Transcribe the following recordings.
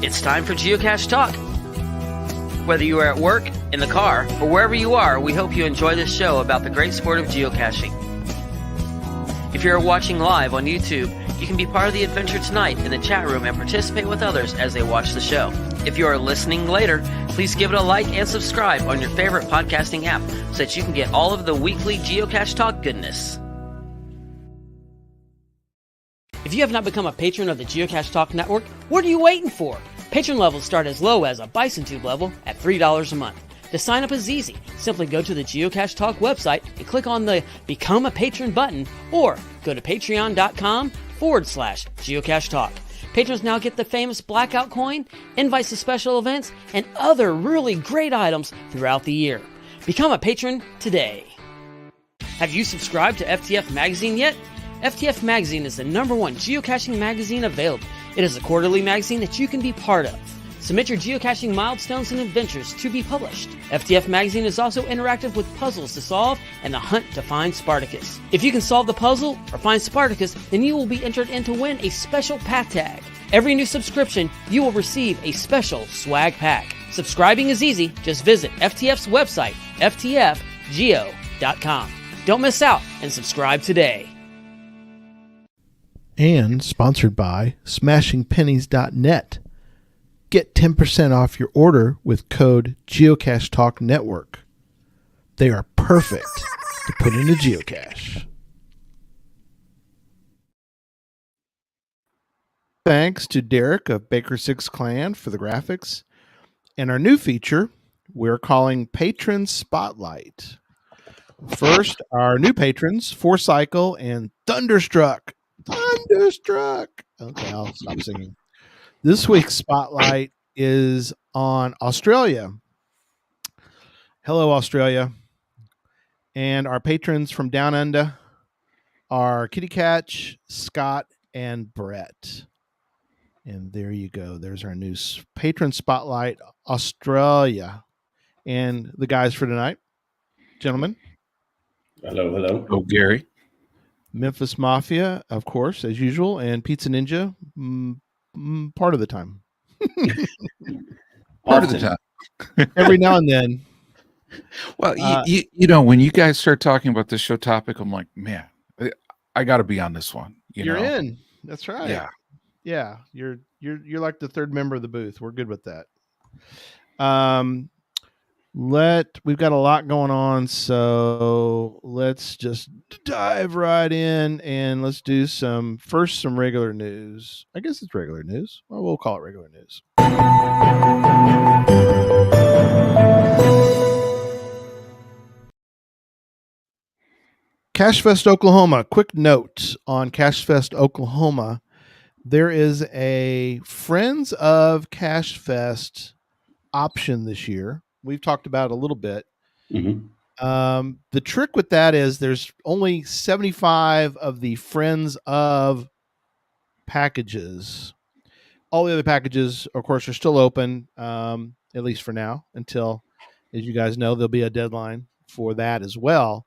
It's time for Geocache Talk. Whether you are at work, in the car, or wherever you are, we hope you enjoy this show about the great sport of geocaching. If you're watching live on YouTube, you can be part of the adventure tonight in the chat room and participate with others as they watch the show. If you are listening later, please give it a like and subscribe on your favorite podcasting app so that you can get all of the weekly Geocache Talk goodness. If you have not become a patron of the Geocache Talk Network, what are you waiting for? Patron levels start as low as a Bison Tube level at $3 a month. To sign up is easy. Simply go to the Geocache Talk website and click on the Become a Patron button, or go to patreon.com/Geocache Talk. Patrons now get the famous Blackout coin, invites to special events, and other really great items throughout the year. Become a patron today. Have you subscribed to FTF Magazine yet? FTF Magazine is the #1 geocaching magazine available. It is a quarterly magazine that you can be part of. Submit your geocaching milestones and adventures to be published. FTF Magazine is also interactive with puzzles to solve and the hunt to find Spartacus. If you can solve the puzzle or find Spartacus, then you will be entered in to win a special pack tag. Every new subscription, you will receive a special swag pack. Subscribing is easy. Just visit FTF's website, ftfgeo.com. Don't miss out and subscribe today. And sponsored by smashingpennies.net. Get 10% off your order with code Geocache Talk Network. They are perfect to put in a geocache. Thanks to Derek of Baker 6 Clan for the graphics. And our new feature, we're calling Patron Spotlight. First, our new patrons, Forcycle and Thunderstruck. Thunderstruck. Okay, I'll stop singing. This week's spotlight is on Australia. Hello, Australia. And our patrons from Down Under are Kitty Catch, Scott, and Brett. And there you go. There's our new patron spotlight, Australia. And the guys for tonight, gentlemen. Hello, hello. Oh, Gary. Memphis Mafia, of course, as usual, and Pizza Ninja, part of the time. Part of the time. Every now and then. Well, you know, when you guys start talking about this show topic, I'm like, man, I got to be on this one. You're in. That's right. Yeah. Yeah. You're like the third member of the booth. We're good with that. We've got a lot going on, so let's just dive right in and let's do some regular news. I guess it's regular news. Well, we'll call it regular news. CacheFest Oklahoma. Quick note on CacheFest Oklahoma. There is a Friends of CacheFest option this year. We've talked about it a little bit. Mm-hmm. The trick with that is there's only 75 of the Friends of packages. All the other packages, of course, are still open, at least for now, until, as you guys know, there'll be a deadline for that as well.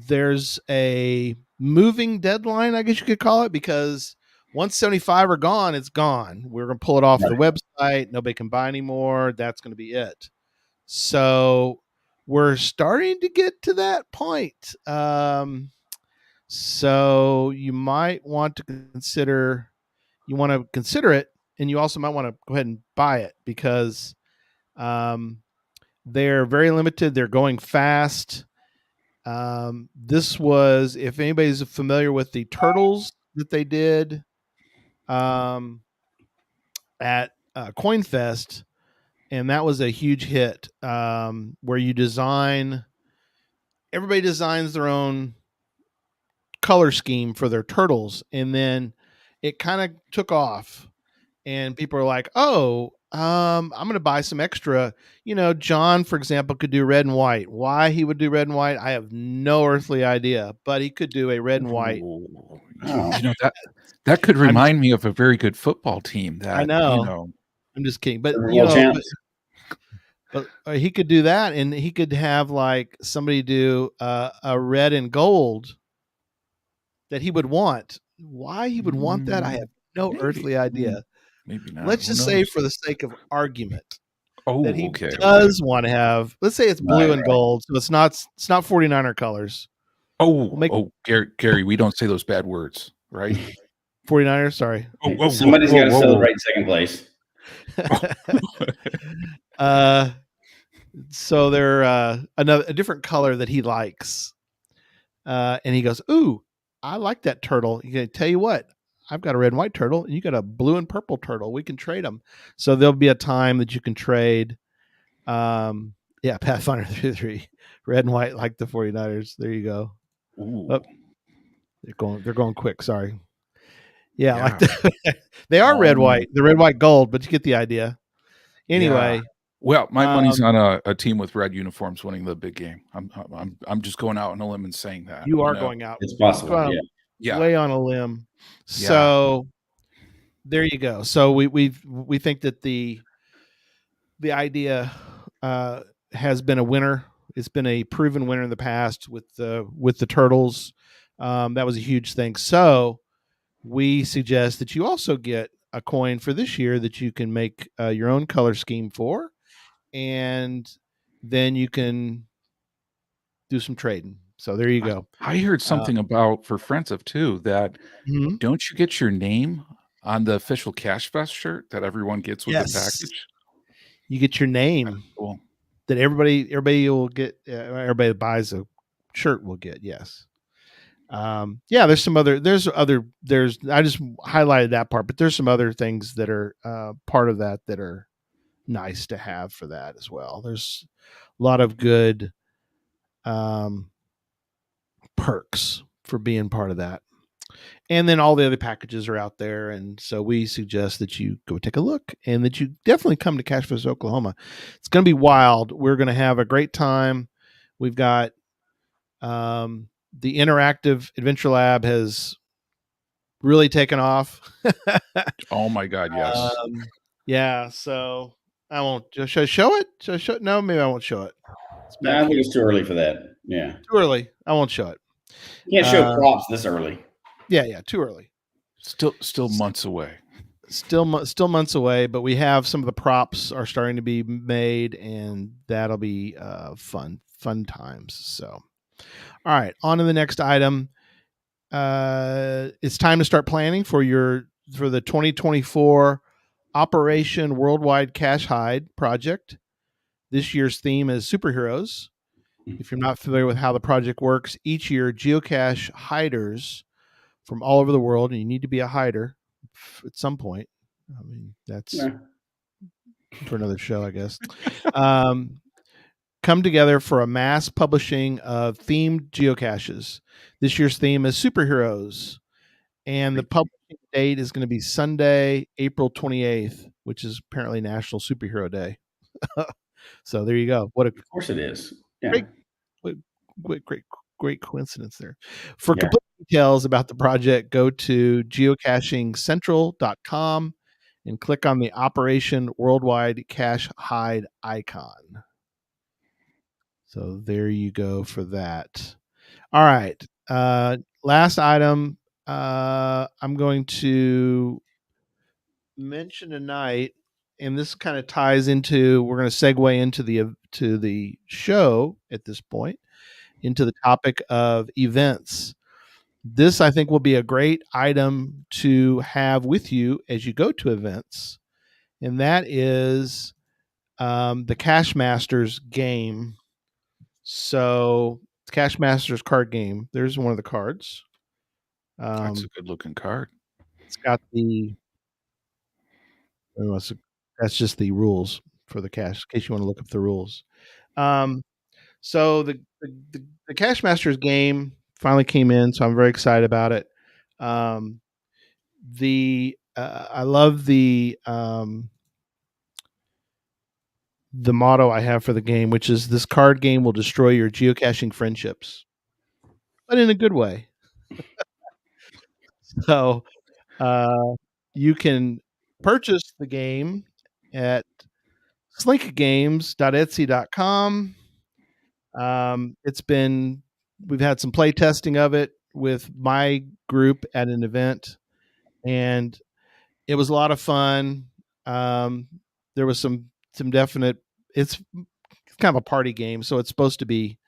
There's a moving deadline, I guess you could call it, because once 75 are gone, it's gone. We're going to pull it off the website. Nobody can buy anymore. That's going to be it. So we're starting to get to that point. So you might want to consider it, and you also might want to go ahead and buy it because they're very limited. They're going fast. This was, if anybody's familiar with the turtles that they did at CoinFest, and that was a huge hit, where everybody designs their own color scheme for their turtles, and then it kind of took off, and people are like, "Oh, I'm going to buy some extra." You know, John, for example, could do red and white. Why he would do red and white, I have no earthly idea, but he could do a red and white. You know, that could remind me of a very good football team. That I know. You know, I'm just kidding, but you know. But he could do that, and he could have like somebody do a red and gold that he would want. Why he would want that, I have no earthly idea. Maybe not. Let's Who just say, knows? for the sake of argument, Oh, that he okay. does want to have. Let's say it's blue Right, and right. gold, so it's not 49er colors. We'll make Gary, we don't say those bad words, right? 49ers. Sorry. Somebody's got to Whoa. celebrate second place. So they're a different color that he likes, and he goes, "Ooh, I like that turtle." You can tell you what, I've got a red and white turtle, and you got a blue and purple turtle. We can trade them. So there'll be a time that you can trade. Yeah, Pathfinder 3, red and white like the 49ers. There you go. Ooh. Oh, they're going quick. Sorry. Yeah, Yeah. like they are red white. The red white gold, but you get the idea. Anyway, Well, my money's on a team with red uniforms winning the big game. I'm just going out on a limb and saying that. you are going out. It's possible. Yeah. Yeah. Way on a limb. So there you go. So we think that the idea has been a winner. It's been a proven winner in the past with the turtles. That was a huge thing. So we suggest that you also get a coin for this year that you can make your own color scheme for, and then you can do some trading. So there you go. I heard something about for Friends of Two that Mhm. don't you get your name on the official Cash Fest shirt that everyone gets with the Yes. package? You get your name Cool. that everybody will get. Everybody that buys a shirt will get. Yes. Yeah, there's I just highlighted that part, but there's some other things that are part of that are nice to have for that as well. There's a lot of good perks for being part of that. And then all the other packages are out there. And so we suggest that you go take a look and that you definitely come to Cache Fest, Oklahoma. It's going to be wild. We're going to have a great time. We've got the interactive adventure lab has really taken off. Oh my God, yes. Yeah. So I won't. Should I show it? Should I show it? No, maybe I won't show it. It's No, back I think here. it's too early for that. Yeah. Too early. I won't show it. You can't show props this early. Yeah. Too early. Still months away. Still months away, but we have some of the props are starting to be made, and that'll be fun times. So, all right, on to the next item. It's time to start planning for the 2024 Operation Worldwide Cache Hide project. This year's theme is superheroes. If you're not familiar with how the project works, each year geocache hiders from all over the world, and you need to be a hider at some point. I mean, that's for another show, I guess. Come together for a mass publishing of themed geocaches. This year's theme is superheroes, and the publishing date is going to be Sunday, April 28th, which is apparently National Superhero Day. So there you go. Of course it is. Yeah. Great coincidence there. For complete details about the project, go to geocachingcentral.com and click on the Operation Worldwide Cache Hide icon. So there you go for that. All right. Last item I'm going to mention tonight, and this kind of ties into, we're going to segue into the show at this point, into the topic of events. This, I think, will be a great item to have with you as you go to events, and that is the Cache Masters game. So, Cache Masters card game. There's one of the cards. That's a good looking card. It's got that's just the rules for the cache, in case you want to look up the rules. So the Cache Masters game finally came in, so I'm very excited about it. I love the motto I have for the game, which is, this card game will destroy your geocaching friendships, but in a good way. So you can purchase the game at slinkgames.etsy.com. We've had some play testing of it with my group at an event, and It was a lot of fun. There was some definite. It's kind of a party game, so it's supposed to be,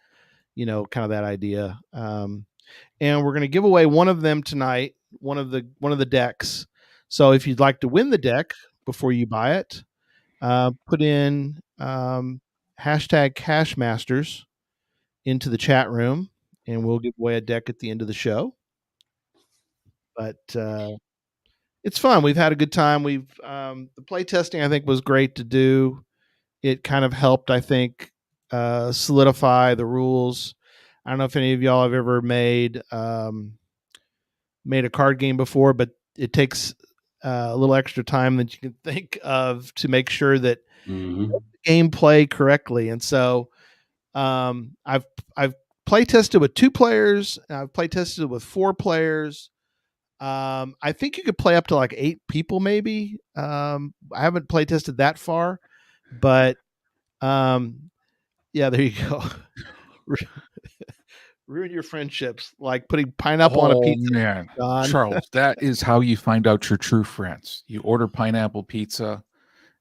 kind of that idea. And we're going to give away one of them tonight. One of the decks. So if you'd like to win the deck before you buy it, put in hashtag Cashmasters into the chat room, and we'll give away a deck at the end of the show. But it's fun. We've had a good time. The play testing, I think, was great to do. It kind of helped, I think, solidify the rules. I don't know if any of y'all have ever made a card game before, but it takes a little extra time than you can think of to make sure that the game play correctly. And so I've play tested with 2 players. I've play tested with 4 players. I think you could play up to like 8 people, maybe. I haven't play tested that far, but yeah, there you go. Ruin your friendships, like putting pineapple on a pizza. Man, Charles, that is how you find out your true friends. You order pineapple pizza,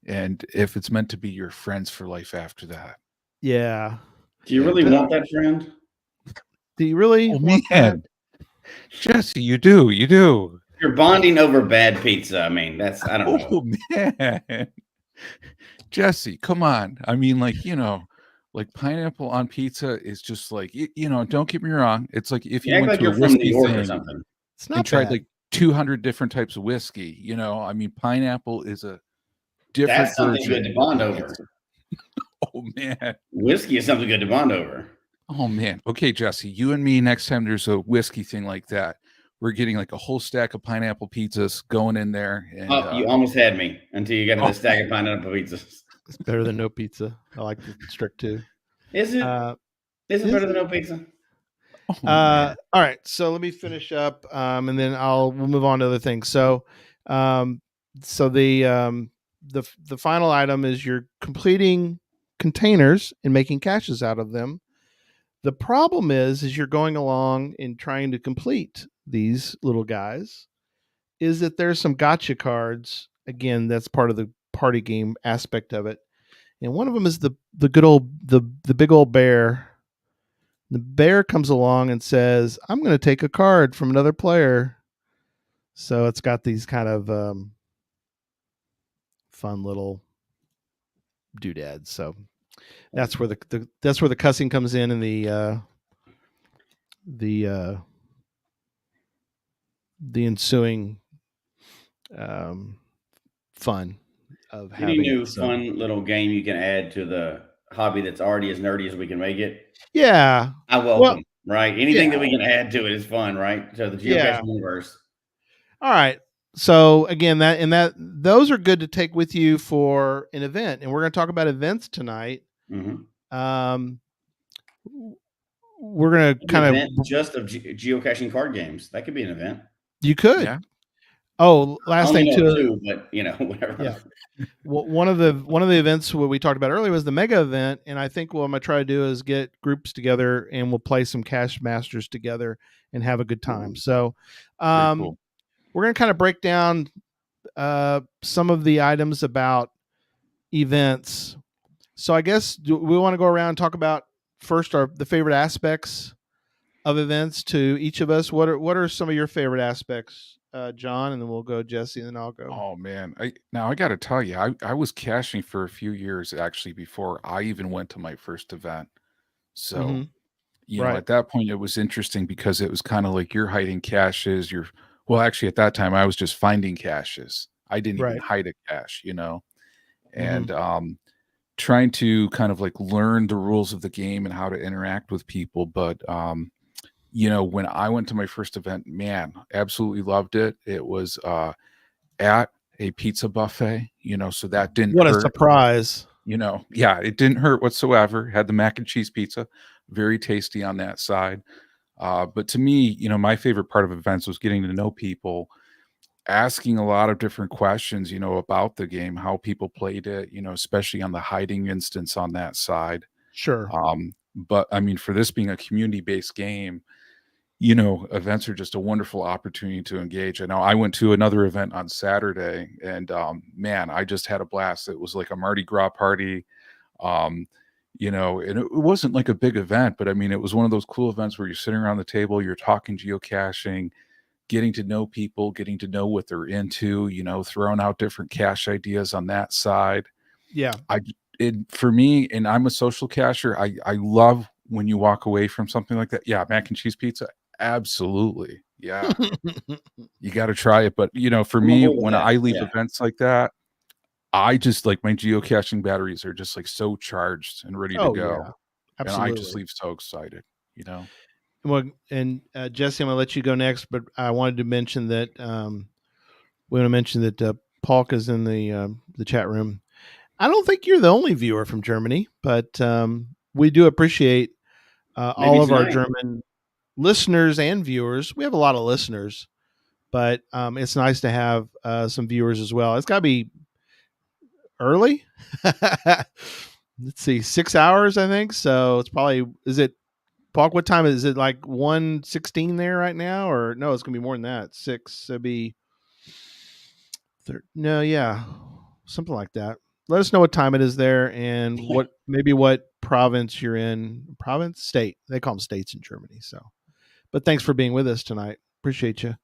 and if it's meant to be your friends for life after that. Yeah. Do you really want that friend? Do you really want that? Jesse, you do. You're bonding over bad pizza. I mean, I don't know. Oh, man. Jesse, come on. I mean, like pineapple on pizza is just like, don't get me wrong. It's like if you went to a whiskey thing or something. It's not and tried like 200 different types of whiskey, I mean, pineapple is a different That's something good to bond over. Oh, man. Whiskey is something good to bond over. Oh, man. Okay, Jesse, you and me, next time there's a whiskey thing like that, we're getting like a whole stack of pineapple pizzas going in there. And, you almost had me until you got to the stack of pineapple pizzas. It's better than no pizza. I like the strict too. Is it? Is it better than no pizza? All right. So let me finish up, and then we'll move on to other things. So, the final item is you're completing containers and making caches out of them. The problem is you're going along and trying to complete these little guys, is that there's some gotcha cards. Again, that's part of the party game aspect of it. And one of them is the good old, the big old bear. The bear comes along and says, I'm going to take a card from another player. So it's got these kind of fun little doodads. So that's where the cussing comes in, and the ensuing fun of having any new fun little game you can add to the hobby that's already as nerdy as we can make it. Yeah, I welcome. Right, anything that we can add to it is fun. Right, so the Geocache universe. All right. So again, those are good to take with you for an event, and we're going to talk about events tonight. Mm-hmm. We're going to kind of just of geocaching card games. That could be an event. You could. Yeah. Oh, last thing too. But whatever. Yeah. Well, one of the events what we talked about earlier was the mega event, and I think what I'm going to try to do is get groups together and we'll play some Cache Masters together and have a good time. So, cool. We're going to kind of break down some of the items about events. So I guess we want to go around and talk about first the favorite aspects of events to each of us. What are some of your favorite aspects, John? And then we'll go Jesse, and then I'll go. Oh man, I got to tell you, I was caching for a few years actually before I even went to my first event. So, you know, at that point it was interesting because it was kind of like you're hiding caches. Well, actually, at that time, I was just finding caches. I didn't even hide a cache, and trying to kind of like learn the rules of the game and how to interact with people. But, when I went to my first event, man, absolutely loved it. It was at a pizza buffet, so that didn't hurt. What a surprise. It didn't hurt whatsoever. Had the mac and cheese pizza, very tasty on that side. But to me, my favorite part of events was getting to know people, asking a lot of different questions, about the game, how people played it, especially on the hiding instance on that side. Sure. But I mean, for this being a community-based game, events are just a wonderful opportunity to engage. I know I went to another event on Saturday, and man, I just had a blast. It was like a Mardi Gras party. And it wasn't like a big event, but I mean, it was one of those cool events where you're sitting around the table, you're talking geocaching, getting to know people, getting to know what they're into, throwing out different cache ideas on that side. Yeah. For me, and I'm a social cacher, I love when you walk away from something like that. Yeah, mac and cheese pizza. Absolutely. Yeah. You got to try it. But, for me, when I leave events like that, I just like my geocaching batteries are just like so charged and ready to go. Yeah. Absolutely. And I just leave so excited, Well, and Jesse, I'm going to let you go next, but I wanted to mention that we want to mention that Polka's in the chat room. I don't think you're the only viewer from Germany, but we do appreciate all of our German listeners and viewers. We have a lot of listeners, but it's nice to have some viewers as well. It's got to be early. Let's see, 6 hours, I think. So it's probably, is it, Paul, what time is it? Like 1:16 there right now? Or no, it's going to be more than that. 6, it'd be, no, yeah, something like that. Let us know what time it is there and what province you're in. Province? State. They call them states in Germany. So, but thanks for being with us tonight. Appreciate you.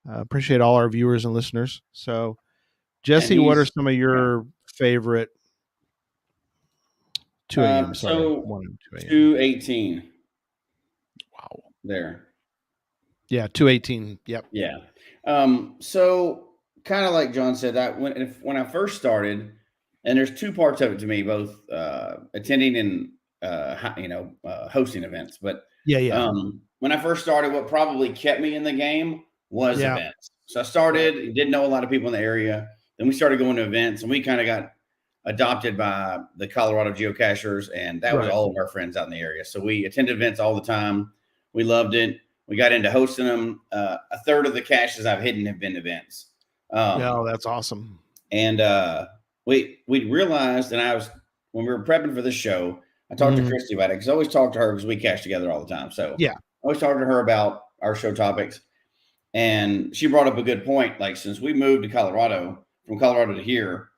Appreciate all our viewers and listeners. So, Jesse, what are some of your favorite 2 a.m.? So 2:18. Wow. There. Yeah, 2:18. Yep. Yeah. So kind of like John said, that when I first started, and there's two parts of it to me, both attending and hosting events. But when I first started, what probably kept me in the game was events. So I started, didn't know a lot of people in the area. Then we started going to events, and we kind of got adopted by the Colorado geocachers, and that was all of our friends out in the area. So we attended events all the time. We loved it. We got into hosting them. A third of the caches I've hidden have been events. That's awesome. And we realized, and when we were prepping for this show, I talked to Christy about it, because I always talk to her because we cache together all the time. So I always talk to her about our show topics. And she brought up a good point. Like, since we moved to Colorado, from Colorado to here,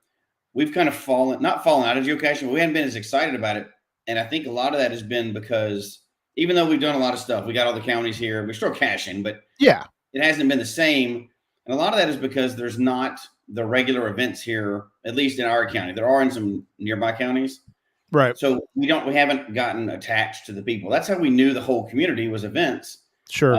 we've kind of not fallen out of geocaching, but we haven't been as excited about it. And I think a lot of that has been because even though we've done a lot of stuff, we got all the counties here, we're still caching, but it hasn't been the same. And a lot of that is because there's not the regular events here, at least in our county. There are in some nearby counties. Right. So we haven't gotten attached to the people. That's how we knew the whole community was events. Sure.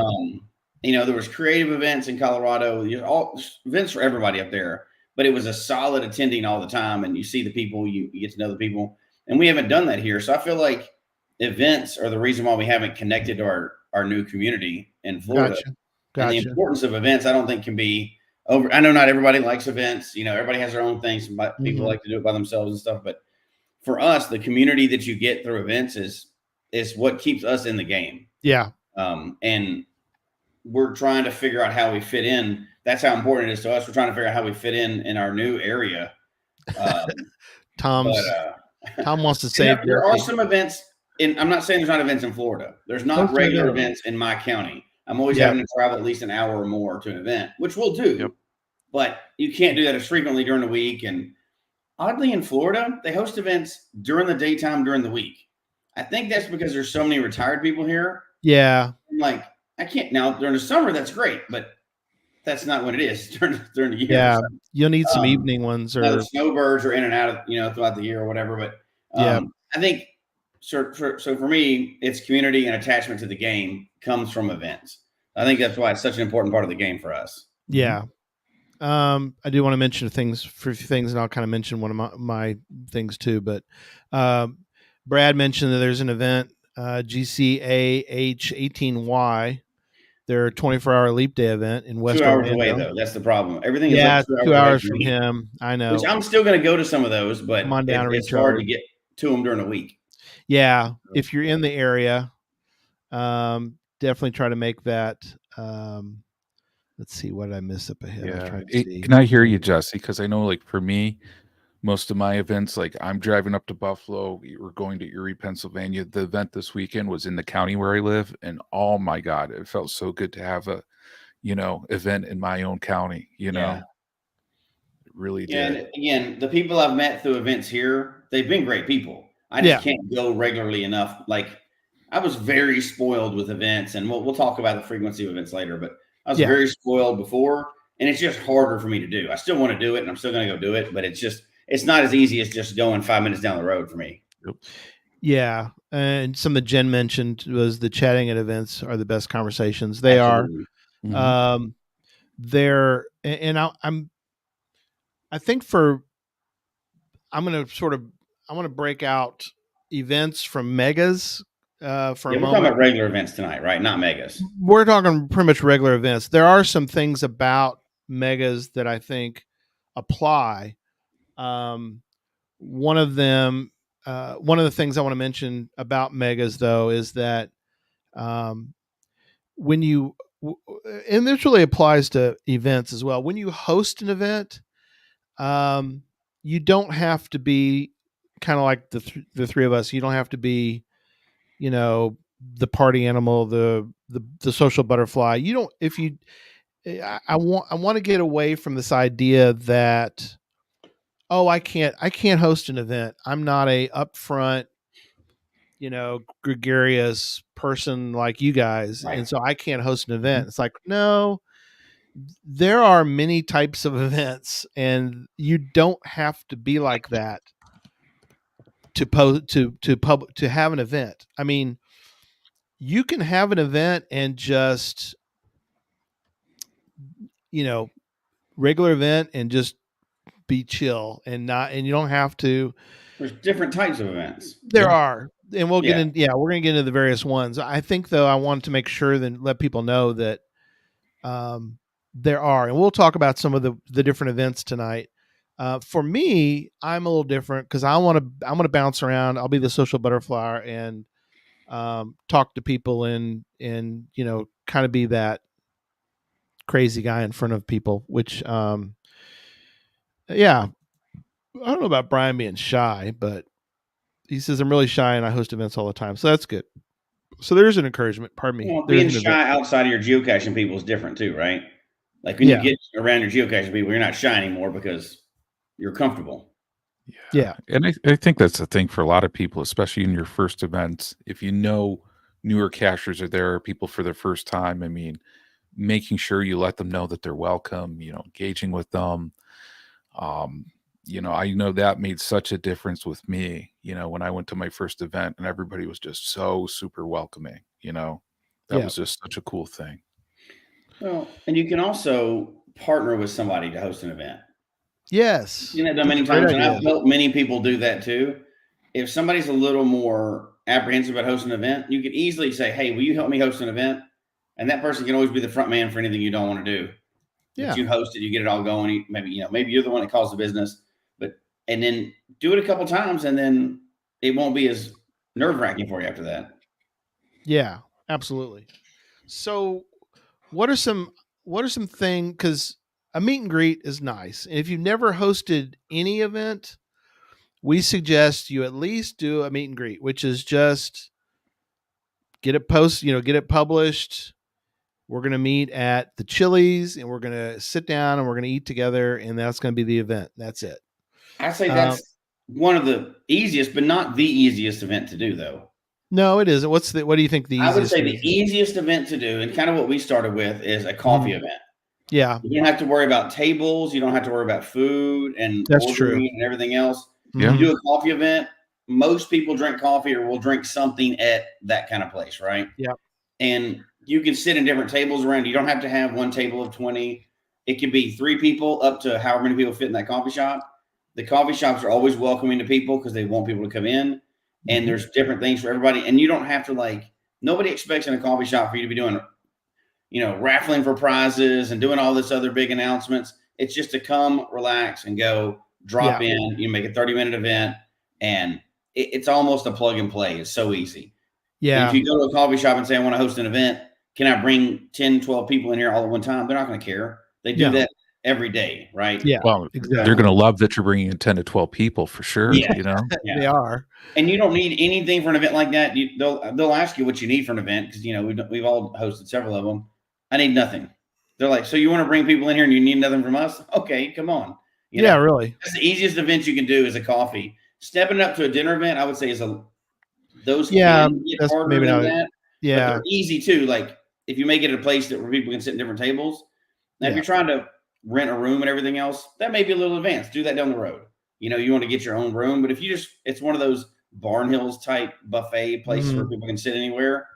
There was creative events in Colorado, all events for everybody up there, but it was a solid attending all the time. And you see the people, you get to know the people, and we haven't done that here. So I feel like events are the reason why we haven't connected to our new community in Florida. Gotcha. And the importance of events, I don't think, can be over. I know not everybody likes events. Everybody has their own things. Some people like to do it by themselves and stuff. But for us, the community that you get through events is what keeps us in the game. Yeah. And we're trying to figure out how we fit in. That's how important it is to us. We're trying to figure out how we fit in our new area. Tom wants to say there are some events. I'm not saying there's not events in Florida. There's not regular events in my county. I'm always having to travel at least an hour or more to an event, which we'll do. Yep. But you can't do that as frequently during the week. And oddly, in Florida, they host events during the daytime during the week. I think that's because there's so many retired people here. Yeah. I'm like, I can't. Now, during the summer, that's great, but that's not what it is during the year. Yeah, so, you'll need some evening ones. Or the snowbirds are in and out of throughout the year or whatever. But I think so for me, it's community and attachment to the game comes from events. I think that's why it's such an important part of the game for us. Yeah. I do want to mention things, and I'll kind of mention one of my things too. But Brad mentioned that there's an event, GCAH 18Y. Their 24-hour leap day event in West 2 hours Orlando. away, though. That's the problem. Everything is like 2 hours from him. I know. Which I'm still going to go to some of those, but come on down it's hard to get to them during the week. Yeah, if you're in the area, definitely try to make that. Let's see, what did I miss up ahead? Yeah. Can I hear you, Jesse? Because I know, like, for me, most of my events, like I'm driving up to Buffalo, we're going to Erie, Pennsylvania. The event this weekend was in the county where I live, and oh my God, it felt so good to have a, event in my own county, It really did. And again, the people I've met through events here, they've been great people. I just can't go regularly enough. Like I was very spoiled with events, and we'll talk about the frequency of events later, but I was very spoiled before, and it's just harder for me to do. I still want to do it, and I'm still going to go do it, but it's not as easy as just going 5 minutes down the road for me. Yeah. And something Jen mentioned was the chatting at events are the best conversations. They Absolutely. are. They're, and I think I want to break out events from megas for a moment. We're talking about regular events tonight, right? Not megas. We're talking pretty much regular events. There are some things about megas that I think apply. One of the things I want to mention about megas, though, is that when you, and this really applies to events as well, when you host an event, you don't have to be kind of like the three of us. You don't have to be, the party animal, the social butterfly. You don't. If you, I want to get away from this idea that, oh, I can't host an event. I'm not a upfront, gregarious person like you guys, Right. and so I can't host an event. It's like, no, there are many types of events, and you don't have to be like that to have an event. I mean, you can have an event and just, regular event and just be chill and you don't have to. There's different types of events. There are, and we'll get in. Yeah, we're going to get into the various ones. I think, though, I wanted to make sure that let people know that there are, and we'll talk about some of the different events tonight. For me, I'm a little different because I'm going to bounce around. I'll be the social butterfly and talk to people and kind of be that crazy guy in front of people, which yeah, I don't know about Brian being shy, but he says I'm really shy and I host events all the time, so that's good. So there's an encouragement. Pardon me. Well, being shy outside of your geocaching people is different too, right? Like when you get around your geocaching people, you're not shy anymore because you're comfortable. Yeah. And I think that's the thing for a lot of people, especially in your first events. If newer cachers are there, people for their first time, I mean, making sure you let them know that they're welcome, engaging with them. I know that made such a difference with me, when I went to my first event and everybody was just so super welcoming, that was just such a cool thing. Well, and you can also partner with somebody to host an event. Yes. I've done many times, and I've helped many people do that too. If somebody's a little more apprehensive about hosting an event, you could easily say, "Hey, will you help me host an event?" And that person can always be the front man for anything you don't want to do. Yeah. But you host it, you get it all going. Maybe you're the one that calls the business, and then do it a couple times, and then it won't be as nerve-wracking for you after that. Yeah, absolutely. So, what are some things? Because a meet and greet is nice, and if you've never hosted any event, we suggest you at least do a meet and greet, which is just get it published. We're going to meet at the Chili's and we're going to sit down and we're going to eat together, and that's going to be the event. That's it. I say that's one of the easiest, but not the easiest event to do, though. No, it isn't. What do you think the easiest? I would say the easiest event to do, and kind of what we started with, is a coffee event. Yeah. You don't have to worry about tables. You don't have to worry about food and ordering and everything else. Yeah. You do a coffee event. Most people drink coffee or will drink something at that kind of place, right? Yeah. And you can sit in different tables around. You don't have to have one table of 20. It can be 3 people up to however many people fit in that coffee shop. The coffee shops are always welcoming to people because they want people to come in. And there's different things for everybody. And you don't have to nobody expects in a coffee shop for you to be doing, raffling for prizes and doing all this other big announcements. It's just to come, relax, and go, drop in. You make a 30-minute event, and it's almost a plug and play. It's so easy. Yeah. And if you go to a coffee shop and say, I want to host an event, can I bring 10, 12 people in here all at one time? They're not going to care. They do that every day, right? Yeah. Well, exactly. They're going to love that you're bringing in 10 to 12 people for sure. Yeah. You know, They are. And you don't need anything for an event like that. They'll ask you what you need for an event because we've all hosted several of them. I need nothing. They're like, so you want to bring people in here and you need nothing from us? Okay, come on. Really. That's the easiest event you can do is a coffee. Stepping up to a dinner event, I would say those can get harder maybe than not. that. Yeah, but they're easy too. Like if you make it a place where people can sit in different tables. Now, if you're trying to rent a room and everything else, that may be a little advanced. Do that down the road. You want to get your own room, but if it's one of those Barnhills type buffet places where people can sit anywhere,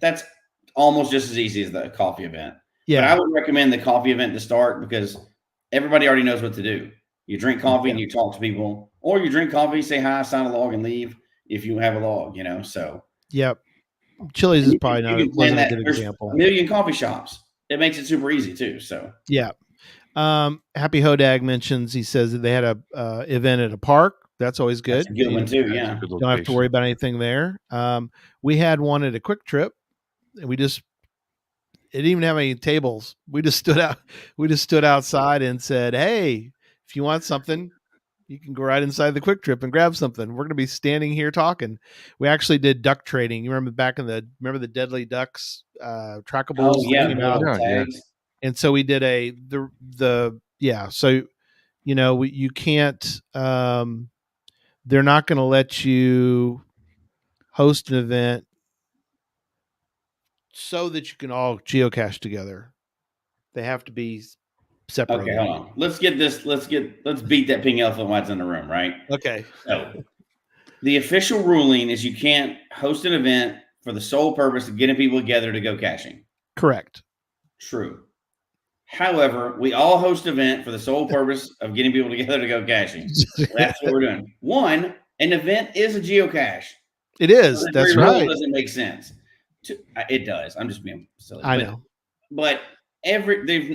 that's almost just as easy as the coffee event. Yeah. But I would recommend the coffee event to start because everybody already knows what to do. You drink coffee and you talk to people, or you drink coffee, say hi, sign a log, and leave if you have a log, so. Yep. Chili's is probably not wasn't a good example. A million coffee shops. It makes it super easy too. So yeah. Happy Hodag mentions, he says that they had a event at a park. That's always good. That's a good one too. Yeah. Don't have to worry about anything there. We had one at a Quick Trip, and it didn't even have any tables. We just stood outside and said, "Hey, if you want something, you can go right inside the Quick Trip and grab something. We're going to be standing here talking." We actually did duck trading. You remember the Deadly Ducks trackables? Oh yeah, And so we did So you can't. They're not going to let you host an event so that you can all geocache together. They have to be separate. Okay, hold on. Let's beat that pink elephant while it's in the room, right? Okay. So the official ruling is you can't host an event for the sole purpose of getting people together to go caching. Correct. True. However, we all host an event for the sole purpose of getting people together to go caching. That's what we're doing. One, an event is a geocache. It is. So that's right. It doesn't make sense. It does. I'm just being silly. I know. But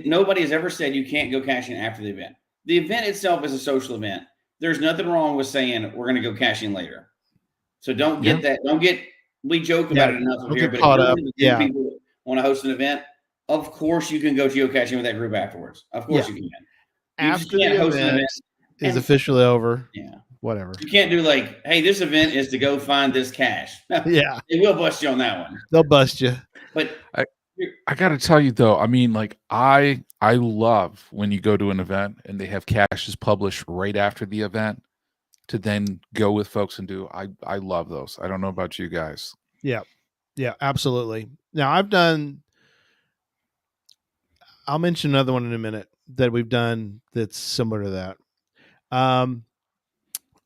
nobody has ever said you can't go caching after the event. The event itself is a social event. There's nothing wrong with saying we're going to go caching later. So don't get that. We joke about it enough here, but if people want to host an event, of course you can go geocaching with that group afterwards. Of course you can. After the event is officially over. Yeah. Whatever. You can't do like, hey, this event is to go find this cache. Yeah. They will bust you on that one. They'll bust you. But I got to tell you though, I mean, like I love when you go to an event and they have caches published right after the event to then go with folks and do. I love those. I don't know about you guys. Yeah. Yeah, absolutely. Now I'll mention another one in a minute that we've done that's similar to that.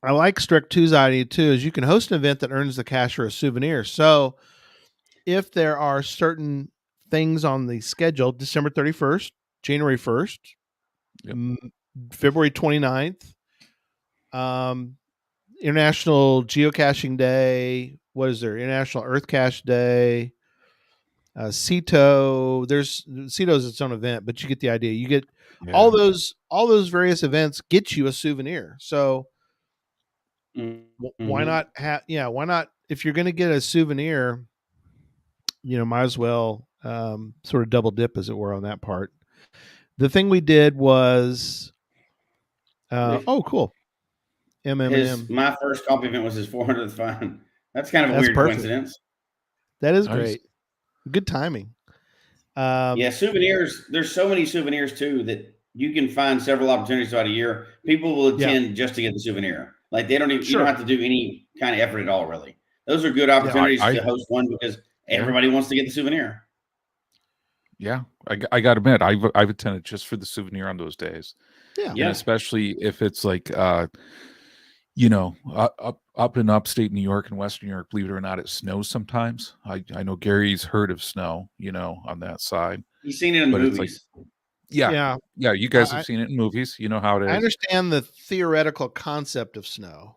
I like Strict 2's idea too, is you can host an event that earns the cacher a souvenir. So if there are certain things on the schedule, December 31st, January 1st, February 29th, International Geocaching Day, what is there? International Earth Cache Day, CETO. CETO is its own event, but you get the idea. You get all those various events get you a souvenir. So why not why not, if you're going to get a souvenir, might as well sort of double dip, as it were, on that part. The thing we did was cool. My first coffee event was his 400th find. That's kind of a weird coincidence. That is great. Good timing. Souvenirs. There's so many souvenirs too that you can find several opportunities throughout a year. People will attend just to get the souvenir. Like they don't even you don't have to do any kind of effort at all, really. Those are good opportunities to host one because everybody wants to get the souvenir. Yeah, I got to admit, I've attended just for the souvenir on those days. Yeah, and especially if it's like up in upstate New York and Western New York, believe it or not, it snows sometimes. I know Gary's heard of snow, on that side. He's seen it in movies. Yeah. You guys have seen it in movies. You know how it is. I understand the theoretical concept of snow.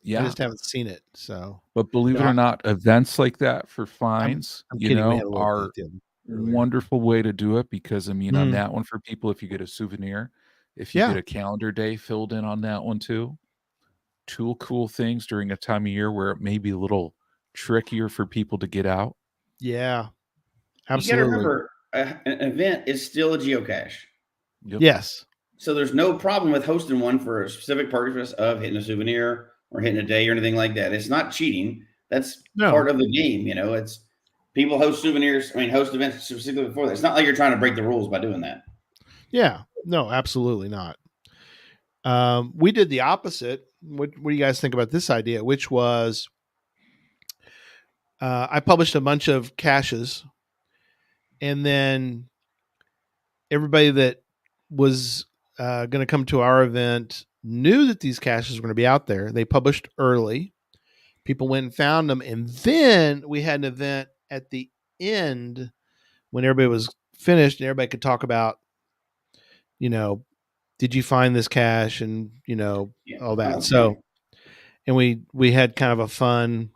Yeah, I just haven't seen it. So, but believe it or not, events like that for finds, are wonderful way to do it because on that one for people, if you get a souvenir, if you get a calendar day filled in on that one too, two cool things during a time of year where it may be a little trickier for people to get out. Yeah, absolutely. You got to remember, an event is still a geocache. Yep. Yes. So there's no problem with hosting one for a specific purpose of hitting a souvenir or hitting a day or anything like that. It's not cheating. That's part of the game. It's people host souvenirs. Host events specifically for that. It's not like you're trying to break the rules by doing that. Yeah. No, absolutely not. We did the opposite. What do you guys think about this idea? Which was, I published a bunch of caches, and then everybody that was going to come to our event knew that these caches were going to be out there. They published early. People went and found them, and then we had an event at the end when everybody was finished and everybody could talk about, did you find this cache and all that. Okay. So, and we had kind of a fun.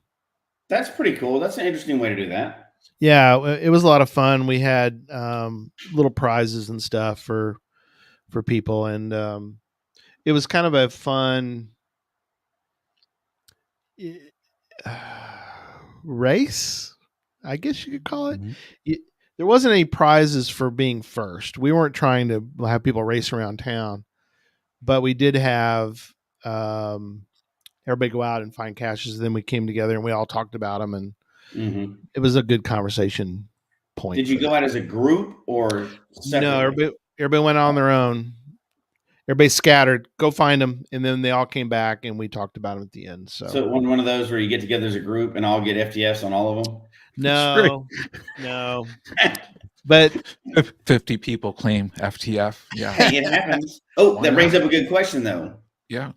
That's pretty cool. That's an interesting way to do that. Yeah, it was a lot of fun. We had little prizes and stuff for people, and it was kind of a fun race, I guess you could call it. Mm-hmm. There wasn't any prizes for being first. We weren't trying to have people race around town, but we did have everybody go out and find caches. Then we came together and we all talked about them, and it was a good conversation point. Did you go out as a group or separately? No, everybody went on their own. Everybody scattered, go find them, and then they all came back and we talked about them at the end. So one of those where you get together as a group and all get FTS on all of them? No. But 50 people claim FTF. Yeah. Hey, it happens. Oh, that brings up a good question though. Yeah.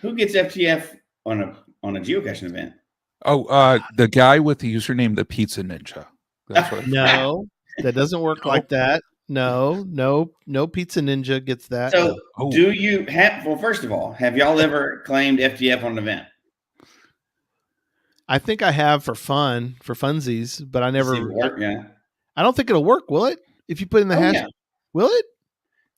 Who gets FTF on a geocaching event? Oh, the guy with the username the Pizza Ninja. That's what. No, that doesn't work like that. No Pizza Ninja gets that. So do you have, well, first of all, have y'all ever claimed FTF on an event? I think I have for funsies, but I never. Yeah. I don't think it'll work, will it? If you put in the hash, will it?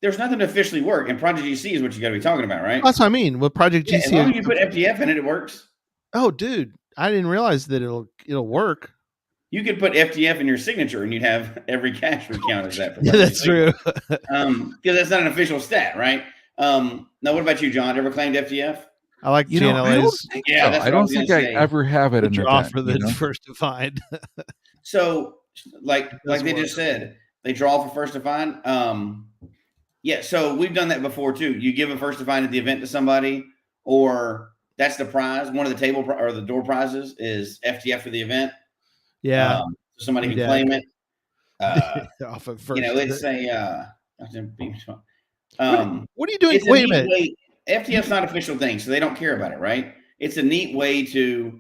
There's nothing to officially work, and Project GC is what you got to be talking about, right? That's what I mean. With Project GC, as long as you put FTF in it, it works. Oh, dude, I didn't realize that it'll work. You could put FTF in your signature, and you'd have every cache would count as that. Yeah, that's true. Because that's not an official stat, right? Now, what about you, John? Ever claimed FTF? I like GNLA's. I don't think I ever have it in an event. For the first to find. So, like they just said, they draw for first to find. Yeah, so we've done that before too. You give a first to find at the event to somebody, or that's the prize. One of the table or the door prizes is FTF for the event. Yeah, so somebody can claim it. Off of first, it's a. What are you doing? Wait a minute. FTF's not an official thing, so they don't care about it, right? It's a neat way to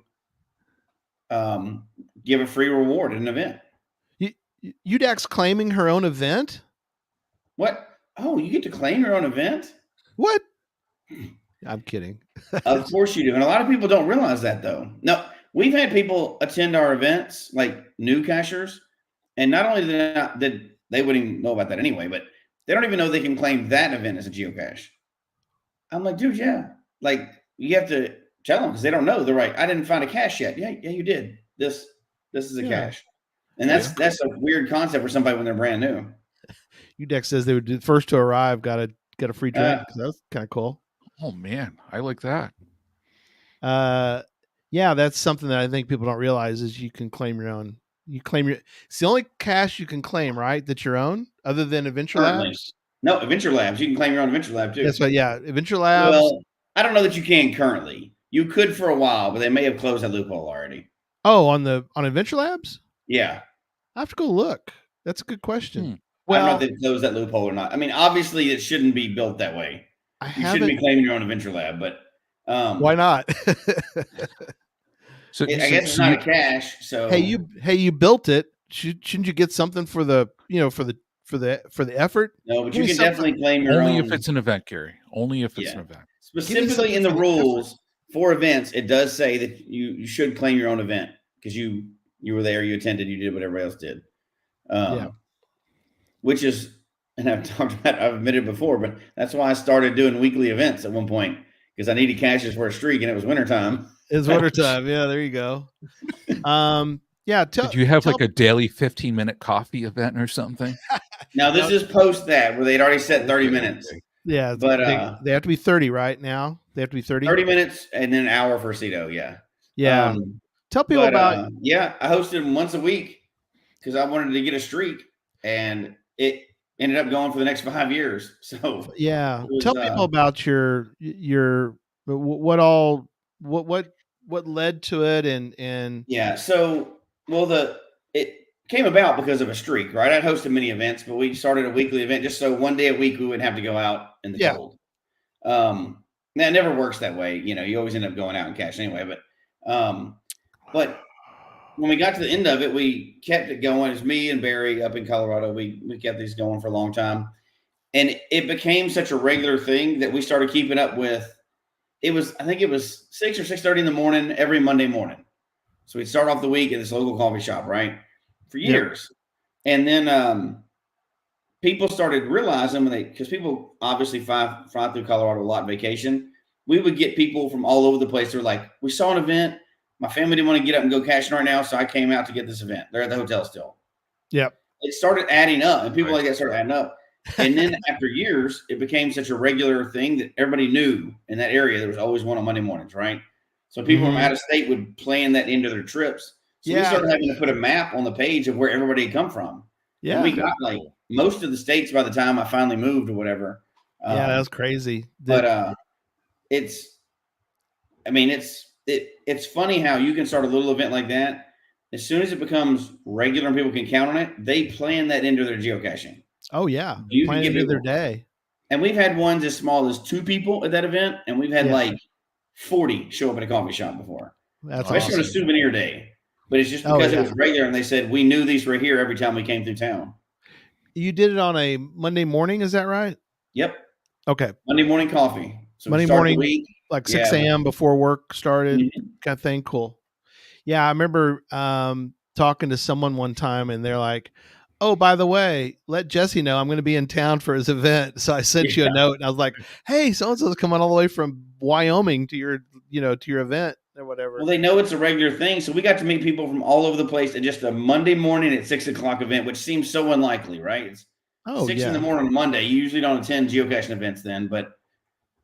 give a free reward at an event. UDAC's claiming her own event? What? Oh, you get to claim your own event? What? I'm kidding. Of course you do. And a lot of people don't realize that, though. No, we've had people attend our events, like new cachers, and not only did they wouldn't even know about that anyway, but they don't even know they can claim that event as a geocache. I'm like, dude, yeah. Like, you have to tell them because they don't know. They're like, I didn't find a cache yet. Yeah, you did. This is a cache. And that's a weird concept for somebody when they're brand new. UDEC says they would do first to arrive, got a free drink. That was kind of cool. Oh man, I like that. Yeah, that's something that I think people don't realize is you can claim your own. It's the only cache you can claim, right? That's your own, other than Adventure Labs. No, Adventure Labs. You can claim your own Adventure Lab too. That's right. Yeah, Adventure Labs. Well, I don't know that you can currently. You could for a while, but they may have closed that loophole already. Oh, on Adventure Labs? Yeah. I have to go look. That's a good question. Well, I don't know if they closed that loophole or not. I mean, obviously, it shouldn't be built that way. You shouldn't be claiming your own Adventure Lab, but why not? I guess it's not a cache. So hey, you built it. Shouldn't you get something for the for the effort? No, but you can definitely claim your own. Only if it's an event, Gary. Only if it's an event. Specifically in the rules for events, it does say that you should claim your own event because you were there, you attended, you did what everybody else did. Which is, and I've admitted before, but that's why I started doing weekly events at one point because I needed caches for a streak and it was wintertime. It's wintertime. Yeah, there you go. Yeah. Did you have like a daily 15-minute coffee event or something? Now this is post that where they'd already set 30 minutes. Yeah, but they have to be 30 right now. They have to be 30 minutes and then an hour for Cito. Yeah. Yeah. Tell people about. Yeah, I hosted them once a week because I wanted to get a streak, and it ended up going for the next 5 years. So yeah, tell people about your what led to it and yeah. So it came about because of a streak, right? I'd hosted many events, but we started a weekly event just so one day a week we wouldn't have to go out in the cold. Now it never works that way. You always end up going out and cash anyway. But when we got to the end of it, we kept it going. It's me and Barry up in Colorado. We kept these going for a long time, and it became such a regular thing that we started keeping up with. I think it was 6 or 6:30 in the morning every Monday morning. So we'd start off the week at this local coffee shop, right, for years, and then people started realizing because people obviously fly through Colorado a lot on vacation. We would get people from all over the place. They're like, we saw an event. My family didn't want to get up and go cashing right now, so I came out to get this event. They're at the hotel still. Yep. It started adding up, and people like that started adding up. And then after years, it became such a regular thing that everybody knew in that area. There was always one on Monday mornings, right? So people from out of state would plan that into their trips. So we started having to put a map on the page of where everybody had come from. Yeah. And we got like most of the states by the time I finally moved or whatever. That was crazy. But it's funny how you can start a little event like that. As soon as it becomes regular and people can count on it, they plan that into their geocaching. Oh yeah, you plan can get into their day. And we've had ones as small as 2 people at that event, and we've had like 40 show up at a coffee shop before. That's especially awesome. on a souvenir day. But it's just because it was regular, and they said we knew these were here every time we came through town. You did it on a Monday morning, is that right? Yep. Okay. Monday morning coffee. So Monday morning, like 6 a.m. before work started, kind of thing. Cool. Yeah, I remember talking to someone one time, and they're like, "Oh, by the way, let Jesse know I'm going to be in town for his event." So I sent you a note, and I was like, "Hey, so and so's coming all the way from Wyoming to your event or whatever." Well, they know it's a regular thing, so we got to meet people from all over the place at just a Monday morning at 6 o'clock event, which seems so unlikely, right? It's 6 in the morning on Monday. You usually don't attend geocaching events then, but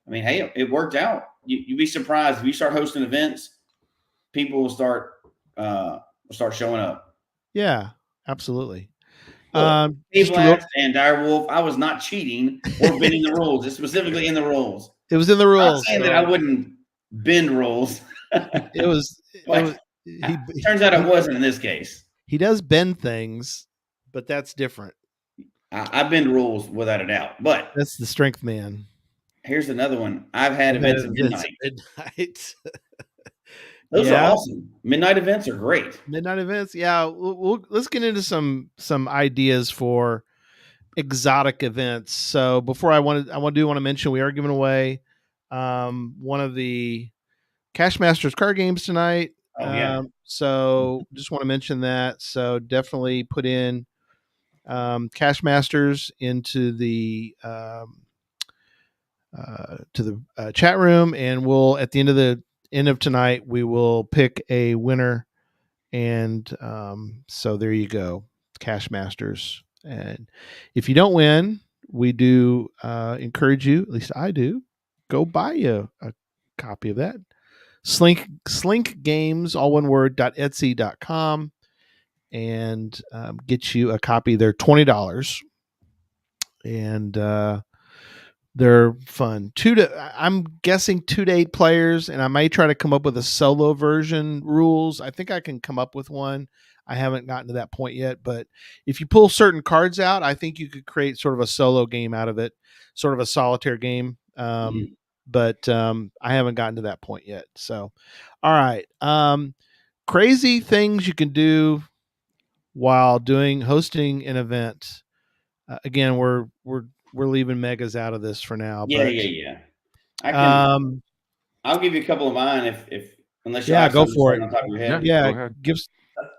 I mean, hey, it worked out. You'd be surprised if you start hosting events, people will start showing up. Yeah, absolutely. And Direwolf, I was not cheating or bending the rules. It's specifically in the rules. It was in the rules. I'm not saying that I wouldn't bend rules. It was. Turns out I wasn't in this case. He does bend things, but that's different. I bend rules without a doubt. But that's the strength man. Here's another one. I've had events at midnight. Those are awesome. Midnight events are great. Midnight events, yeah. Let's get into some ideas for exotic events. So before I want to mention we are giving away one of the Cache Masters card games tonight. Oh yeah. So just want to mention that. So definitely put in Cache Masters into the chat room, and we'll at the end of tonight we will pick a winner, and so there you go, Cache Masters. And if you don't win, we do encourage you, at least I do, go buy you a copy of that. Slink Games, all one word, .etsy.com, and get you a copy. They're $20, and they're fun. I'm guessing 2 to 8 players, and I may try to come up with a solo version rules. I think I can come up with one. I haven't gotten to that point yet, but if you pull certain cards out, I think you could create sort of a solo game out of it, sort of a solitaire game. But I haven't gotten to that point yet. So, all right. Crazy things you can do while hosting an event. Again, we're leaving megas out of this for now. Yeah. I'll give you a couple of mine if unless you have go for it on top of your head. Yeah,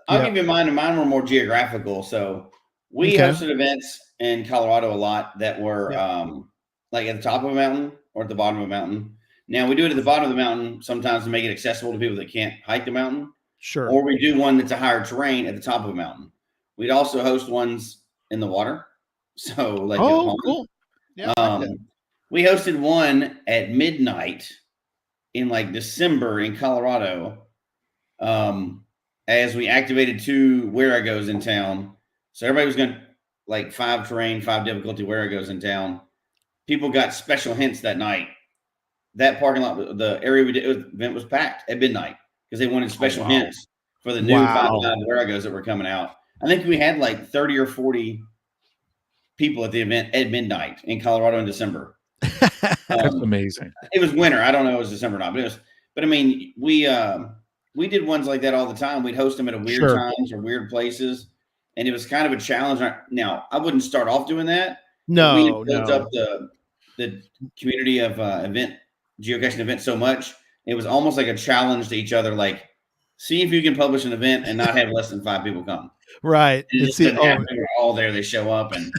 I'll give you mine, and mine were more geographical. So we hosted events in Colorado a lot that were like at the top of a mountain or at the bottom of a mountain. Now we do it at the bottom of the mountain sometimes to make it accessible to people that can't hike the mountain. Sure. Or we do one that's a higher terrain at the top of a mountain. We'd also host ones in the water. So like cool. Yeah. We hosted one at midnight in like December in Colorado. As we activated 2 Weragos in town. So everybody was going to like 5 terrain, 5 difficulty Weragos in town. People got special hints that night. That parking lot, the area we did event was packed at midnight because they wanted special hints for the new 5 Weragos that were coming out. I think we had like 30 or 40 people at the event at midnight in Colorado in December. That's amazing. It was winter. I don't know if it was December or not, but I mean, we did ones like that all the time. We'd host them at weird times or weird places, and it was kind of a challenge. Now, I wouldn't start off doing that. No, we had built up the community of geocaching events so much. It was almost like a challenge to each other. Like, see if you can publish an event and not have less than 5 people come. Right. They're all there. They show up, and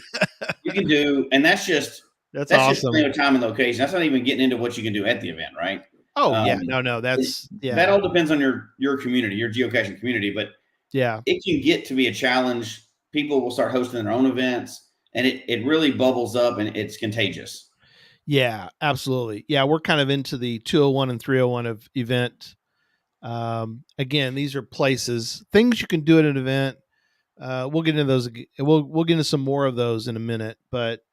you can do, and that's awesome. Just time and location. That's not even getting into what you can do at the event, right? Oh yeah, no, that's that all depends on your community, your geocaching community. But yeah, it can get to be a challenge. People will start hosting their own events, and it really bubbles up, and it's contagious. Yeah, absolutely. Yeah, we're kind of into the 201 and 301 of event. Again, these are places, things you can do at an event. We'll get into those. We'll get into some more of those in a minute, but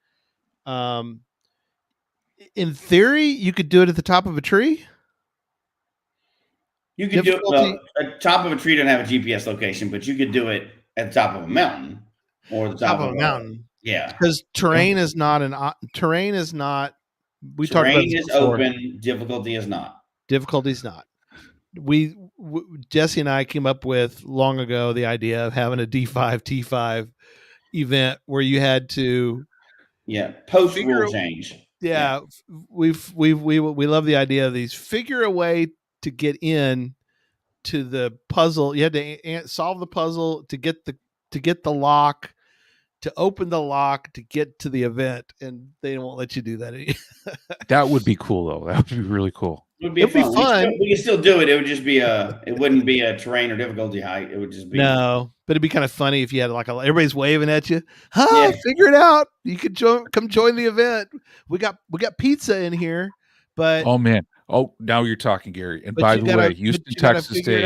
in theory, you could do it at the top of a tree. You could do it. Well, the top of a tree doesn't have a GPS location, but you could do it at the top of a mountain or the top of a mountain. Yeah, because terrain is not. Terrain is talked about this is open. Difficulty is not. Difficulty is not. Jesse and I came up with long ago the idea of having a D5 T5 event where you had to post rule change. Yeah, we love the idea of these. Figure a way to get in to the puzzle. You had to solve the puzzle to get the lock, to open the lock, to get to the event, and they won't let you do that. That would be cool, though. That would be really cool. It'd be fun. We could still do it. It would just be it wouldn't be a terrain or difficulty height. It would just be but it'd be kind of funny if you had everybody's waving at you. Figure it out. You could come join the event. We got pizza in here, but oh man, now you're talking, Gary. And by the way, Houston, Texas, Dave,